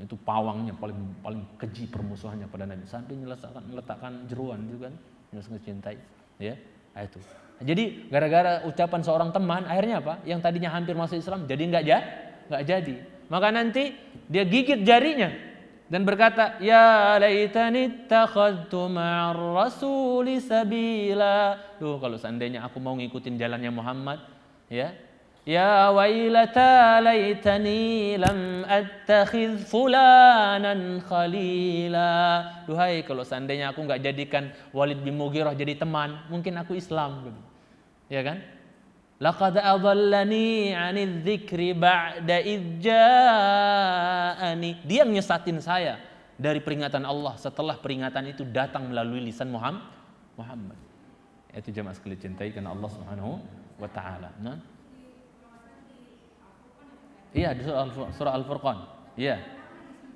Itu pawangnya paling keji permusuhannya pada Nabi. Sampai meletakkan jeruan juga, mencintai. Ya, itu. Jadi gara-gara ucapan seorang teman, akhirnya apa? Yang tadinya hampir masuk Islam jadi enggak jadi. Maka nanti dia gigit jarinya dan berkata, ya laitani ittakhadtu ma'ar rasuli sabila. Duh, kalau seandainya aku mau ngikutin jalannya Muhammad, ya. Ya wailata laitani lam attakhidh fulanan khalila. Duhai kalau seandainya aku enggak jadikan Walid bin Mughirah jadi teman, mungkin aku Islam. Ya kan? Laqad adallani 'anidz dzikri ba'da idz ja'ani. Dia menyesatin saya dari peringatan Allah setelah peringatan itu datang melalui lisan Muhammad. Itu jemaah sekalian cintai karena Allah Subhanahu wa taala. Nah. Iya, di surah Al-Furqan. Iya.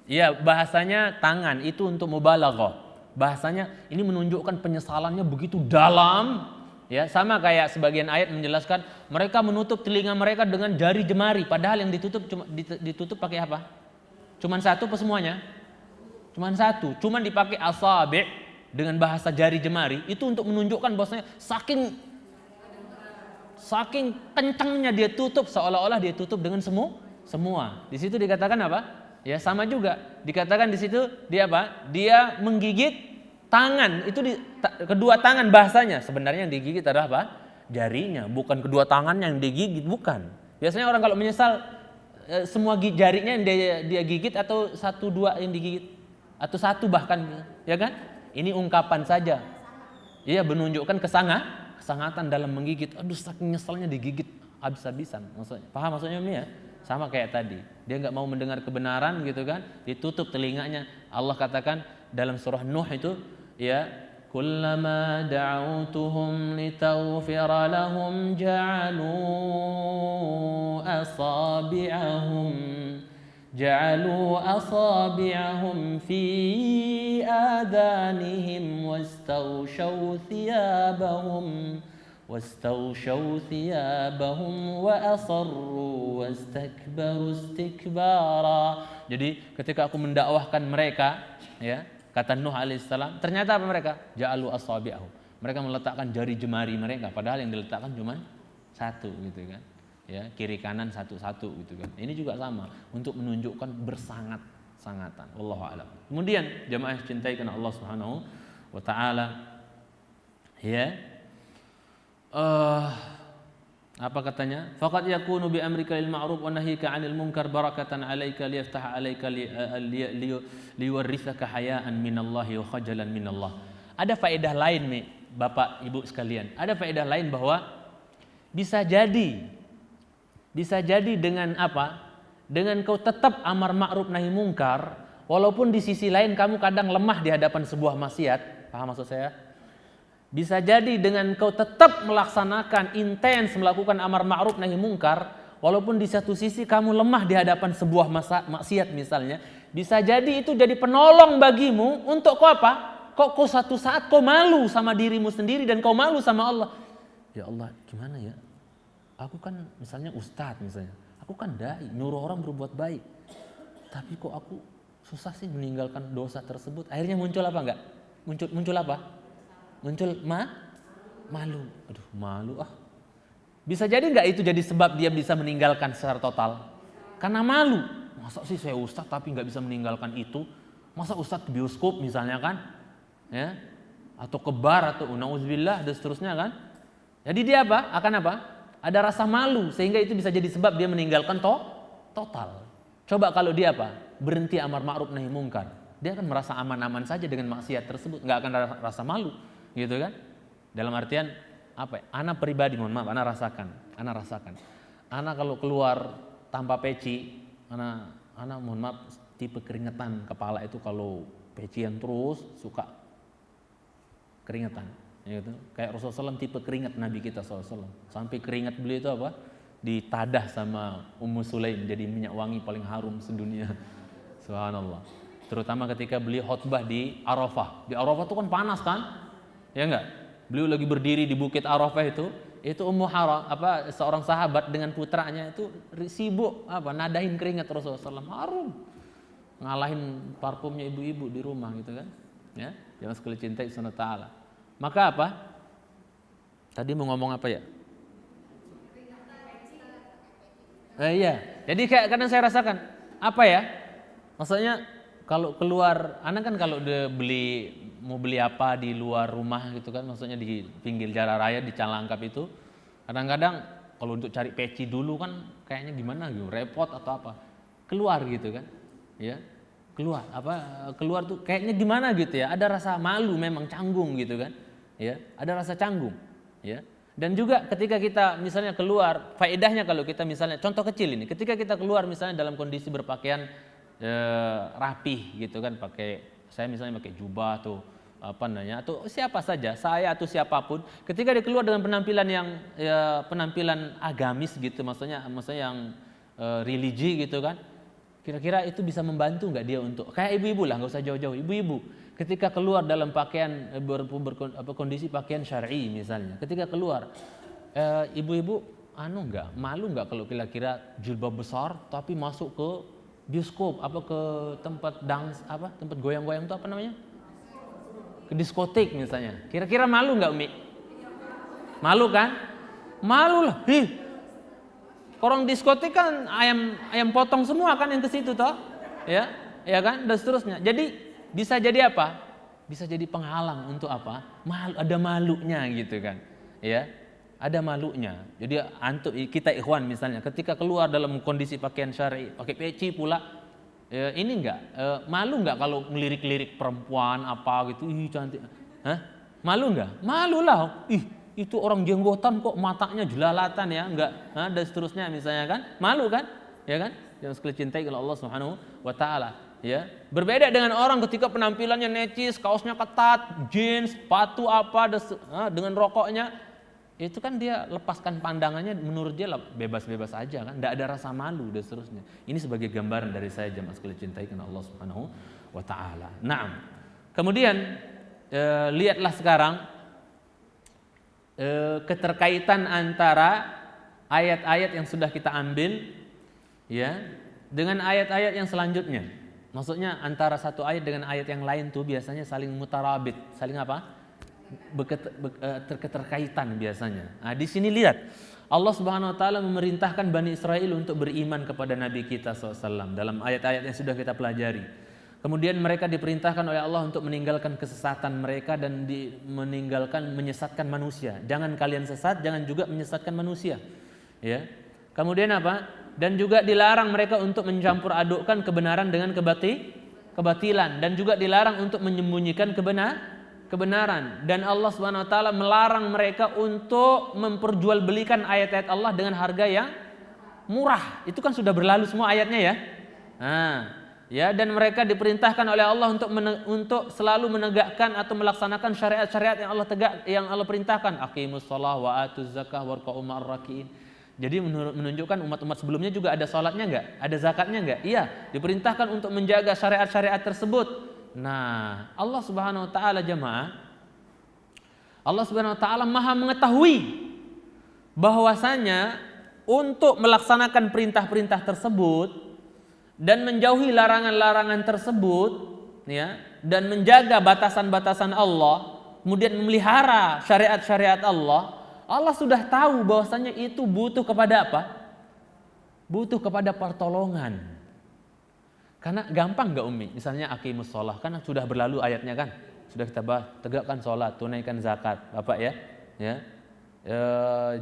Iya, bahasanya tangan itu untuk mubalaghah. Bahasanya ini menunjukkan penyesalannya begitu dalam. Ya, sama kayak sebagian ayat menjelaskan mereka menutup telinga mereka dengan jari jemari, padahal yang ditutup pakai apa? Cuman satu apa semuanya? cuman satu, cuman dipakai asabi' dengan bahasa jari jemari itu untuk menunjukkan bahwasanya saking kencangnya dia tutup, seolah-olah dia tutup dengan semua. Di situ dikatakan apa? Ya sama juga. Dikatakan di situ dia apa? Dia menggigit tangan. Itu kedua tangan bahasanya. Sebenarnya yang digigit adalah apa? Jarinya, bukan kedua tangannya yang digigit, bukan. Biasanya orang kalau menyesal semua jarinya yang dia gigit atau satu dua yang digigit atau satu bahkan, ya kan? Ini ungkapan saja. Iya, menunjukkan kesangatan dalam menggigit. Aduh, saking nyesalnya digigit habis-habisan. Maksudnya, paham maksudnya ini ya? Sama kayak tadi. Dia nggak mau mendengar kebenaran gitu kan? Ditutup telinganya. Allah katakan dalam surah Nuh itu, ya, kullama da'autuhum litaghfira lahum ja'alu asabi'ahum fi آذانهم واستغشوا ثيابهم وأصروا واستكبروا استكبارا. Jadi ketika aku mendakwahkan mereka, ya, kata Nuh alaihissalam, ternyata apa mereka? Ja'alu asabi'ahum. Mereka meletakkan jari jemari mereka, padahal yang diletakkan cuma satu gitu kan. Ya, kiri kanan satu-satu gitu kan. Ini juga sama untuk menunjukkan bersangatan. Wallahu a'lam. Kemudian jamaah cintai karena Allah Subhanahu wa taala. Ya. Apa katanya? Faqad yakunu bi amrika lil ma'ruf wa nahyika 'anil munkar barakatan 'alaika liyaftaha 'alaika liwarithaka hayaan minallahi wa khajalan minallah. Ada faedah lain nih, Bapak Ibu sekalian. Ada faedah lain bahwa bisa jadi dengan apa? Dengan kau tetap amar ma'ruf nahi mungkar, walaupun di sisi lain kamu kadang lemah di hadapan sebuah maksiat. Paham maksud saya? Bisa jadi dengan kau tetap melaksanakan intens melakukan amar ma'ruf nahi mungkar, walaupun di satu sisi kamu lemah di hadapan sebuah maksiat misalnya, bisa jadi itu jadi penolong bagimu untuk kau apa? Kau satu saat kau malu sama dirimu sendiri dan kau malu sama Allah. Ya Allah, gimana ya? Aku kan misalnya ustadz misalnya. Aku kan dai, nyuruh orang berbuat baik. Tapi kok aku susah sih meninggalkan dosa tersebut. Akhirnya muncul apa enggak? Muncul apa? Muncul malu. Aduh, malu ah. Bisa jadi enggak itu jadi sebab dia bisa meninggalkan secara total? Karena malu. Masa sih saya ustadz tapi enggak bisa meninggalkan itu? Masa ustadz ke bioskop misalnya kan? Ya. Atau ke bar atau nauzubillah dan seterusnya kan? Jadi dia apa? Akan apa? Ada rasa malu sehingga itu bisa jadi sebab dia meninggalkan total. Coba kalau dia apa? Berhenti amar ma'ruf nahi mungkar. Dia akan merasa aman-aman saja dengan maksiat tersebut, enggak akan rasa malu, gitu kan? Dalam artian apa ya? Ana pribadi mohon maaf, ana rasakan. Ana kalau keluar tanpa peci, ana mohon maaf tipe keringetan kepala itu kalau pecian terus suka keringetan. Gitu. Kayak Rasulullah SAW tipe keringat Nabi kita SAW. Sampai keringat beliau itu apa? Ditadah sama Ummu Sulaim jadi minyak wangi paling harum sedunia. Subhanallah. Terutama ketika beliau khutbah di Arafah. Di Arafah itu kan panas kan? Ya enggak? Beliau lagi berdiri di bukit Arafah itu Ummu Haram seorang sahabat dengan putranya itu sibuk nadahin keringat Rasulullah SAW. Harum. Ngalahin parfumnya ibu-ibu di rumah gitu kan. Ya, jangan sekali cintai Subhanahu wa taala. Maka apa? Tadi mau ngomong apa ya? Iya. Jadi kayak kadang saya rasakan apa ya? Maksudnya kalau keluar, anak kan kalau mau beli apa di luar rumah gitu kan, maksudnya di pinggir jalan raya di Calangkap itu, kadang-kadang kalau untuk cari peci dulu kan kayaknya gimana gitu, repot atau apa. Keluar gitu kan. Ya. Keluar tuh kayaknya gimana gitu ya, ada rasa malu memang, canggung gitu kan. Ya, ada rasa canggung, ya. Dan juga ketika kita misalnya keluar, faedahnya kalau kita misalnya contoh kecil ini, ketika kita keluar misalnya dalam kondisi berpakaian rapih gitu kan, saya misalnya pakai jubah atau atau siapa saja, saya atau siapapun, ketika dia keluar dengan penampilan yang penampilan agamis gitu, maksudnya yang religi gitu kan, kira-kira itu bisa membantu nggak dia untuk kayak ibu-ibu lah, nggak usah jauh-jauh, ibu-ibu ketika keluar dalam pakaian kondisi pakaian syar'i misalnya, ketika keluar ibu-ibu malu nggak kalau kira-kira jilbab besar tapi masuk ke bioskop, apa ke tempat dance, apa tempat goyang-goyang itu apa namanya? Ke diskotik misalnya. Kira-kira malu nggak Umi? Malu kan? Malu lah. Orang diskotik kan ayam potong semua kan yang ke situ toh, ya kan, dan seterusnya. Jadi bisa jadi apa? Bisa jadi penghalang untuk apa? Ada malunya gitu kan, ya, ada malunya. Jadi kita ikhwan misalnya, ketika keluar dalam kondisi pakaian syar'i, pakai peci pula, ini enggak malu enggak kalau ngelirik-lirik perempuan apa gitu, cantik, malu enggak? Malu lah, itu orang jenggotan kok matanya jelalatan ya, enggak, dan seterusnya misalnya kan, malu kan, ya kan? Jangan sekali cintai kalau Allah Subhanahu wa taala, ya. Berbeda dengan orang ketika penampilannya necis, kaosnya ketat, jeans, sepatu apa, dengan rokoknya, itu kan dia lepaskan pandangannya, menurut dia bebas-bebas aja kan, enggak ada rasa malu dan seterusnya. Ini sebagai gambaran dari saya jemaah sekali cintai karena Allah Subhanahu wa taala. Naam. Kemudian lihatlah sekarang keterkaitan antara ayat-ayat yang sudah kita ambil, ya, dengan ayat-ayat yang selanjutnya. Maksudnya antara satu ayat dengan ayat yang lain tuh biasanya saling mutarabit, saling apa? Keterkaitan biasanya. Nah, di sini lihat Allah Subhanahu wa taala memerintahkan Bani Israel untuk beriman kepada Nabi kita SAW dalam ayat-ayat yang sudah kita pelajari. Kemudian mereka diperintahkan oleh Allah untuk meninggalkan kesesatan mereka dan menyesatkan manusia. Jangan kalian sesat, jangan juga menyesatkan manusia. Ya. Kemudian apa? Dan juga dilarang mereka untuk mencampur adukkan kebenaran dengan kebatilan, dan juga dilarang untuk menyembunyikan kebenaran. Dan Allah Subhanahu wa taala melarang mereka untuk memperjualbelikan ayat-ayat Allah dengan harga yang murah. Itu kan sudah berlalu semua ayatnya ya. Ya, dan mereka diperintahkan oleh Allah untuk selalu menegakkan atau melaksanakan syariat-syariat yang Allah perintahkan. Aqimus shalah wa atuz zakah warka'u ma'ar rakiin. Jadi menunjukkan umat-umat sebelumnya juga ada salatnya enggak? Ada zakatnya enggak? Iya, diperintahkan untuk menjaga syariat-syariat tersebut. Nah, Allah Subhanahu wa taala jemaah, Allah Subhanahu wa taala Maha mengetahui bahwasanya untuk melaksanakan perintah-perintah tersebut dan menjauhi larangan-larangan tersebut, ya, dan menjaga batasan-batasan Allah, kemudian memelihara syariat-syariat Allah, Allah sudah tahu bahwasanya itu butuh kepada apa? Butuh kepada pertolongan. Karena gampang enggak Umi? Misalnya aqimus shalah, kan sudah berlalu ayatnya kan? Sudah kita bahas, tegakkan salat, tunaikan zakat, Bapak ya. Ya.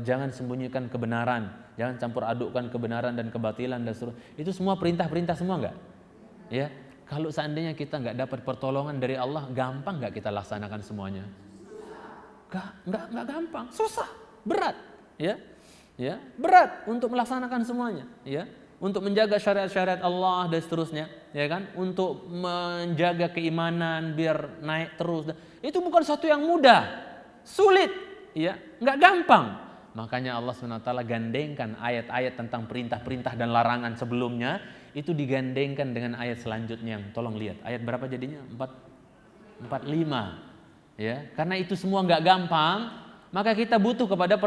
Jangan sembunyikan kebenaran, jangan campur adukkan kebenaran dan kebatilan dan seterusnya. Itu semua perintah-perintah semua enggak? Ya. Kalau seandainya kita enggak dapat pertolongan dari Allah, gampang enggak kita laksanakan semuanya? Enggak gampang, susah, berat, ya. Ya, berat untuk melaksanakan semuanya, ya. Untuk menjaga syariat-syariat Allah dan seterusnya, ya kan? Untuk menjaga keimanan biar naik terus. Itu bukan sesuatu yang mudah, sulit. Ya, nggak gampang. Makanya Allah SWT gandengkan ayat-ayat tentang perintah-perintah dan larangan sebelumnya itu digandengkan dengan ayat selanjutnya. Tolong lihat ayat berapa jadinya? 45. Ya, karena itu semua nggak gampang, maka kita butuh kepada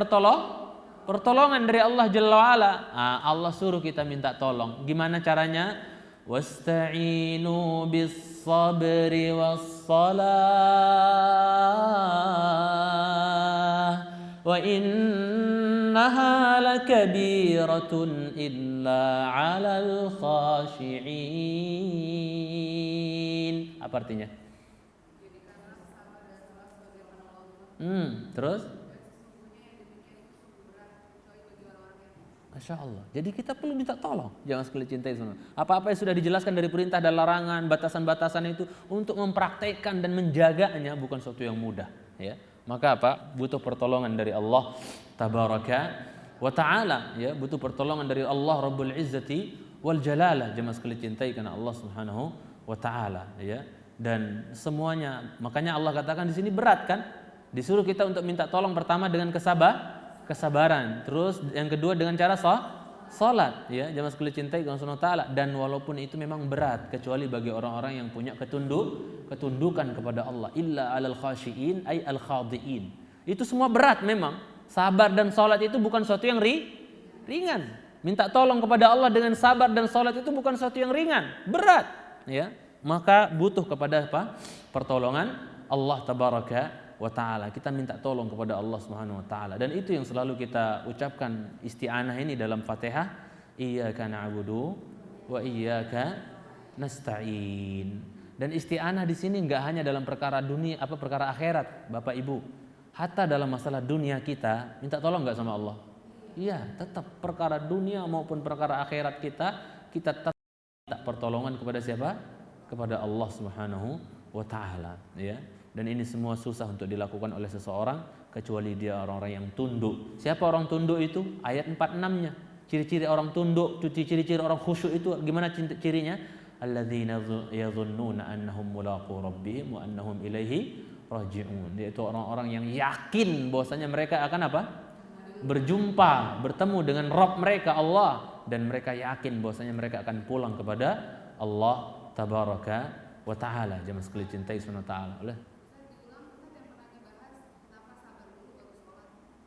pertolongan dari Allah Jalla wa'ala. Allah suruh kita minta tolong. Gimana caranya? Wasta'inu bis sabri was salah wa innaha lakabiratun illa 'alal khashi'in. Apa artinya? Terus? Masya Allah. Jadi kita perlu minta tolong. Jangan sekali cintai semua. Apa-apa yang sudah dijelaskan dari perintah dan larangan, batasan-batasan itu untuk mempraktekkan dan menjaganya bukan sesuatu yang mudah. Ya. Maka apa? Butuh pertolongan dari Allah Tabaraka wa Ta'ala. Ya. Butuh pertolongan dari Allah Rabbul Izzati wal Jalalah. Jangan sekali cintai karena Allah Subhanahu wa Ta'ala. Ya. Dan semuanya. Makanya Allah katakan di sini berat kan? Disuruh kita untuk minta tolong pertama dengan kesabaran, terus yang kedua dengan cara salat, ya, jamaah sekalian cintai Allah Subhanahu wa taala. Dan walaupun itu memang berat, kecuali bagi orang-orang yang punya ketundukan kepada Allah, illa alal khashiin ay al khadiin. Itu semua berat memang. Sabar dan salat itu bukan sesuatu yang ringan. Minta tolong kepada Allah dengan sabar dan salat itu bukan sesuatu yang ringan, berat, ya. Maka butuh kepada apa? Pertolongan Allah tabaraka wa taala. Kita minta tolong kepada Allah Subhanahu wa taala, dan itu yang selalu kita ucapkan isti'anah ini dalam Fatihah, iyyaka na'budu wa iyyaka nasta'in. Dan isti'anah di sini enggak hanya dalam perkara dunia, perkara akhirat, Bapak Ibu. Hatta dalam masalah dunia kita minta tolong enggak sama Allah? Iya, tetap perkara dunia maupun perkara akhirat kita tetap minta pertolongan kepada siapa? Kepada Allah Subhanahu wa taala, ya. Dan ini semua susah untuk dilakukan oleh seseorang kecuali dia orang-orang yang tunduk. Siapa orang tunduk itu? Ayat 46-nya. Ciri-ciri orang tunduk, ciri-ciri orang khusyuk itu gimana cirinya? Alladzina yadhunnuna annahum mulaqu rabbihim wa annahum ilaihi raji'un. Yaitu orang-orang yang yakin bahwasanya mereka akan apa? Berjumpa, bertemu dengan Rabb mereka Allah, dan mereka yakin bahwasanya mereka akan pulang kepada Allah tabaraka wa taala. Jemaah sekalian cintai subhanahu wa taala. Oleh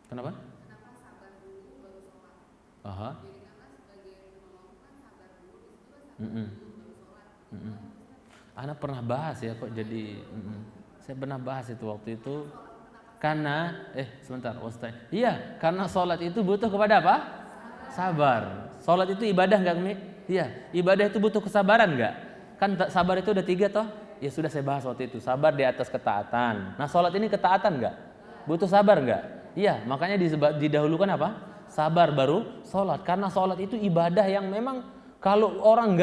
kenapa? Kenapa sabar dulu baru sholat? Aha. Jadi karena sebagai penolong kan sabar dulu, itu kan sabar dulu baru sholat. Ana pernah bahas ya kok jadi. Saya pernah bahas itu waktu itu. Karena sebentar, iya, karena sholat itu butuh kepada apa? Sabar. Sholat itu ibadah nggak, Mi? Iya, ibadah itu butuh kesabaran nggak? Kan sabar itu udah 3 toh? Ya sudah saya bahas waktu itu. Sabar di atas ketaatan. Nah, sholat ini ketaatan nggak? Butuh sabar nggak? Iya, makanya didahulukan apa? Sabar baru sholat. Karena sholat itu ibadah yang memang kalau orang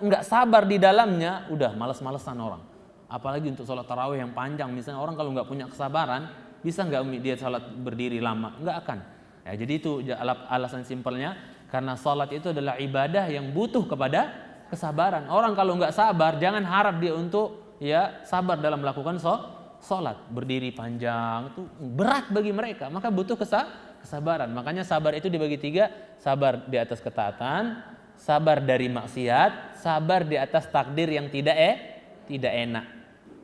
nggak sabar di dalamnya, udah malas-malesan orang. Apalagi untuk sholat tarawih yang panjang, misalnya orang kalau nggak punya kesabaran, bisa nggak dia sholat berdiri lama? Nggak akan. Ya, jadi itu alasan simpelnya, karena sholat itu adalah ibadah yang butuh kepada kesabaran. Orang kalau nggak sabar, jangan harap dia untuk sabar dalam melakukan sholat. Berdiri panjang itu berat bagi mereka, maka butuh kesabaran. Makanya sabar itu dibagi 3, sabar di atas ketaatan, sabar dari maksiat, sabar di atas takdir yang tidak enak.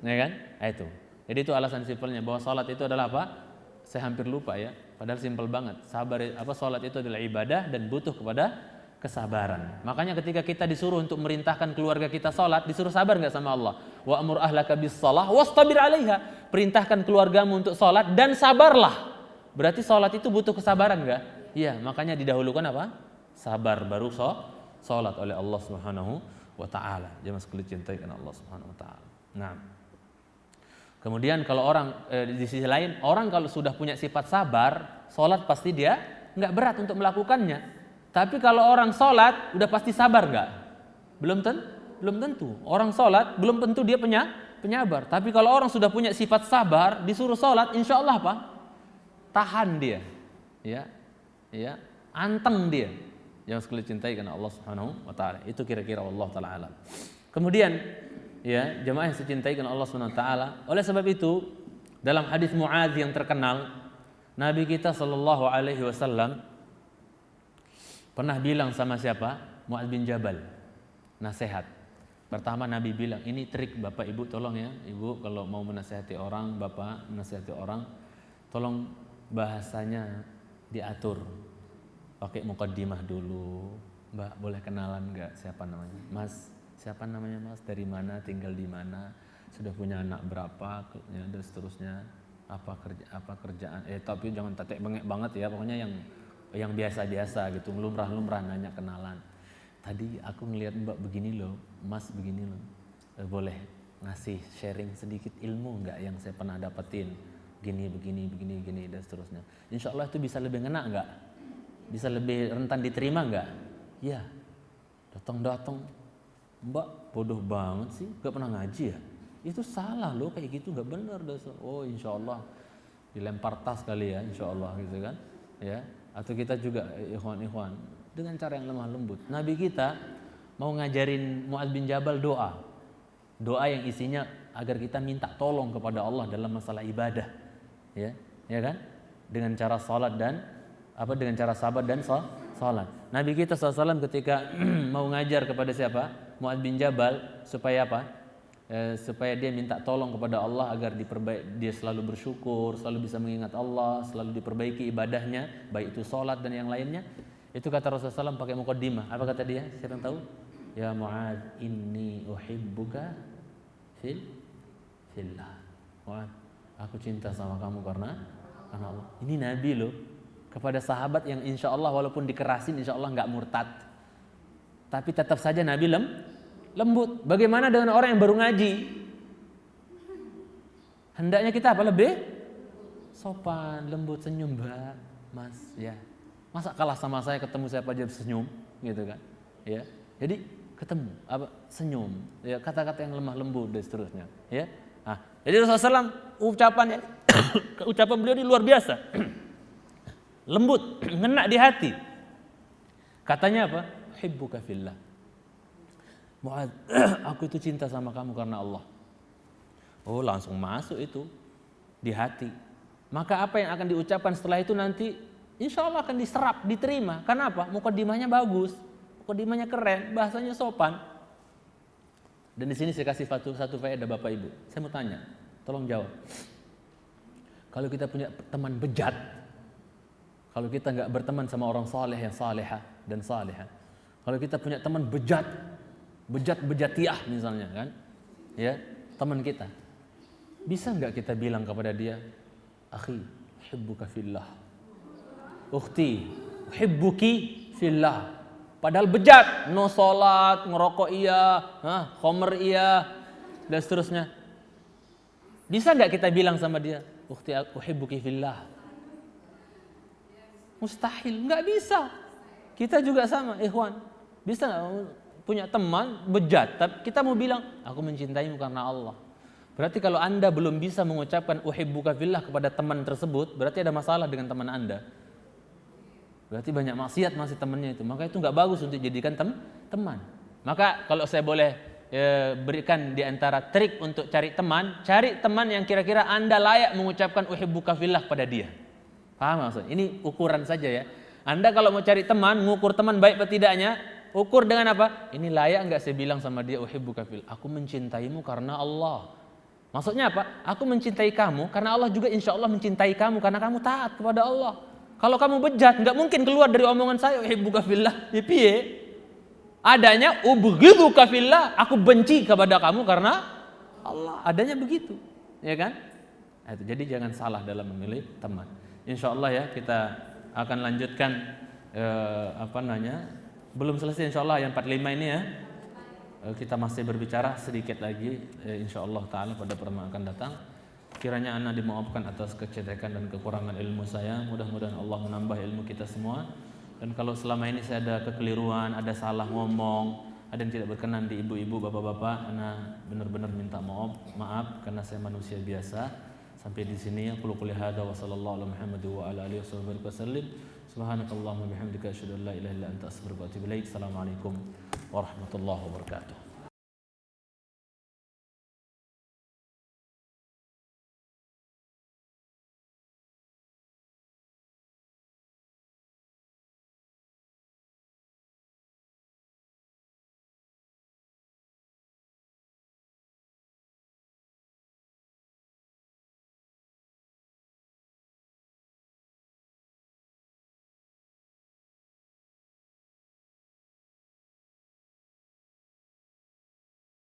Ya kan? Itu. Jadi itu alasan simpelnya bahwa salat itu adalah apa? Saya hampir lupa ya. Padahal simpel banget. Salat itu adalah ibadah dan butuh kepada kesabaran. Makanya ketika kita disuruh untuk merintahkan keluarga kita salat, disuruh sabar enggak sama Allah? Wa amur ahlaka bis-shalah wastabir 'alaiha. Perintahkan keluargamu untuk salat dan sabarlah. Berarti salat itu butuh kesabaran enggak? Iya, makanya didahulukan apa? Sabar baru salat oleh Allah Subhanahu wa taala. Jemaah sekalian cintai karena Allah Subhanahu wa taala. Nah, kemudian kalau orang di sisi lain, orang kalau sudah punya sifat sabar, sholat pasti dia nggak berat untuk melakukannya. Tapi kalau orang sholat udah pasti sabar nggak? Belum tentu. Orang sholat belum tentu dia penyabar. Tapi kalau orang sudah punya sifat sabar, disuruh sholat, insya Allah apa? Tahan dia, ya, anteng dia. Yang sekali cintai karena Allah Subhanahu wa taala. Itu kira-kira Allah taala alam. Kemudian jemaah yang saya cintai karena Allah Subhanahu wa taala, oleh sebab itu dalam hadis Muadz yang terkenal, Nabi kita sallallahu alaihi wasallam pernah bilang sama siapa? Muadz bin Jabal. Nasihat. Pertama Nabi bilang, ini trik Bapak Ibu, tolong ya, Ibu kalau mau menasihati orang, Bapak menasihati orang, tolong bahasanya diatur. Pakai muqaddimah dulu. Mbak, boleh kenalan enggak siapa namanya? Mas, siapa namanya Mas? Dari mana? Tinggal di mana? Sudah punya anak berapa? Ya, dan seterusnya. Apa kerjaan? Tapi jangan tetek bengek banget ya. Pokoknya yang biasa-biasa gitu, lumrah-lumrah nanya kenalan. Tadi aku ngelihat Mbak begini loh, Mas begini loh. Boleh ngasih sharing sedikit ilmu enggak yang saya pernah dapetin? Begini dan seterusnya. Insya Allah itu bisa lebih ngena enggak? Bisa lebih rentan diterima enggak? Ya. Datang. Mbak bodoh banget sih, gak pernah ngaji ya? Itu salah loh, kayak gitu gak benar. Oh insya Allah dilempar tas kali ya, insya Allah gitu kan ya. Atau kita juga ikhwan dengan cara yang lemah lembut. Nabi kita mau ngajarin Muadz bin Jabal doa yang isinya agar kita minta tolong kepada Allah dalam masalah ibadah, ya kan, dengan cara salat dan dengan cara sabar dan salat. Nabi kita SAW ketika mau ngajar kepada siapa? Muadz bin Jabal supaya apa? Supaya dia minta tolong kepada Allah agar dia selalu bersyukur, selalu bisa mengingat Allah, selalu diperbaiki ibadahnya, baik itu salat dan yang lainnya. Itu kata Rasulullah SAW pakai muqaddimah. Apa kata dia? Siapa yang tahu? Ya Mu'adz, inni uhibbuka fillah. Mu'adz, aku cinta sama kamu karena Allah. Ini Nabi loh, kepada sahabat yang insya Allah walaupun dikerasin insya Allah nggak murtad, tapi tetap saja Nabi lembut. Bagaimana dengan orang yang baru ngaji? Hendaknya kita apa? Lebih sopan, lembut, senyum, Mbak, Mas, ya. Masa kalah sama saya, ketemu saya aja senyum, gitu kan? Ya, jadi ketemu, senyum, ya, kata-kata yang lemah lembut dan seterusnya, ya. Nah, jadi Rasulullah SAW ucapan beliau ini luar biasa, lembut, ngena di hati. Katanya apa? Hibbuka fillah. Mu'adz, aku itu cinta sama kamu karena Allah. Oh, langsung masuk itu di hati. Maka apa yang akan diucapkan setelah itu nanti insya Allah akan diserap, diterima. Kenapa? Muqaddimahnya bagus, muqaddimahnya keren, bahasanya sopan. Dan di sini saya kasih satu faedah Bapak Ibu. Saya mau tanya, tolong jawab. Kalau kita punya teman bejat, kalau kita nggak berteman sama orang saleh yang salehah dan salehah, kalau kita punya teman bejatiah misalnya kan, ya, teman kita, bisa nggak kita bilang kepada dia, akhi, uhibbuka fillah, ukhti, uhibbuki fillah. Padahal bejat, no sholat, ngerokok iya, khomer iya, dan seterusnya. Bisa nggak kita bilang sama dia, ukhti, uhibbuki fillah? Mustahil, nggak bisa. Kita juga sama, ikhwan. Bisa nggak punya teman bejat, tapi kita mau bilang, aku mencintaimu karena Allah. Berarti kalau Anda belum bisa mengucapkan uhibbuka fillah kepada teman tersebut, berarti ada masalah dengan teman Anda. Berarti banyak maksiat masih temannya itu. Maka itu nggak bagus untuk dijadikan teman. Maka kalau saya boleh berikan di antara trik untuk cari teman yang kira-kira Anda layak mengucapkan uhibbuka fillah pada dia. Paham maksud? Ini ukuran saja ya. Anda kalau mau cari teman, mengukur teman baik atau tidaknya, ukur dengan apa? Ini layak nggak saya bilang sama dia uhibbuka fillah? Aku mencintaimu karena Allah. Maksudnya apa? Aku mencintai kamu karena Allah juga insya Allah mencintai kamu karena kamu taat kepada Allah. Kalau kamu bejat, nggak mungkin keluar dari omongan saya uhibbuka fillah. Ya piye? Adanya ubghiduka fillah, aku benci kepada kamu karena Allah. Adanya begitu, ya kan? Nah, itu. Jadi jangan salah dalam memilih teman. Insya Allah ya kita akan lanjutkan belum selesai insya Allah yang 45 ini ya. Kita masih berbicara sedikit lagi insya Allah Ta'ala pada pertemuan akan datang. Kiranya ana dimaafkan atas kecetekan dan kekurangan ilmu saya. Mudah-mudahan Allah menambah ilmu kita semua. Dan kalau selama ini saya ada kekeliruan, ada salah ngomong, ada yang tidak berkenan di ibu-ibu, bapak-bapak, ana benar-benar minta maaf karena saya manusia biasa. Sampai di sini aku qul hadza wa sallallahu ala Muhammad wa ala alihi wasallam. Subhanakallahumma bihamdika asyhadu an la ilaha illa anta astaghfiruka wa atubu ilaik. Assalamualaikum warahmatullahi wabarakatuh.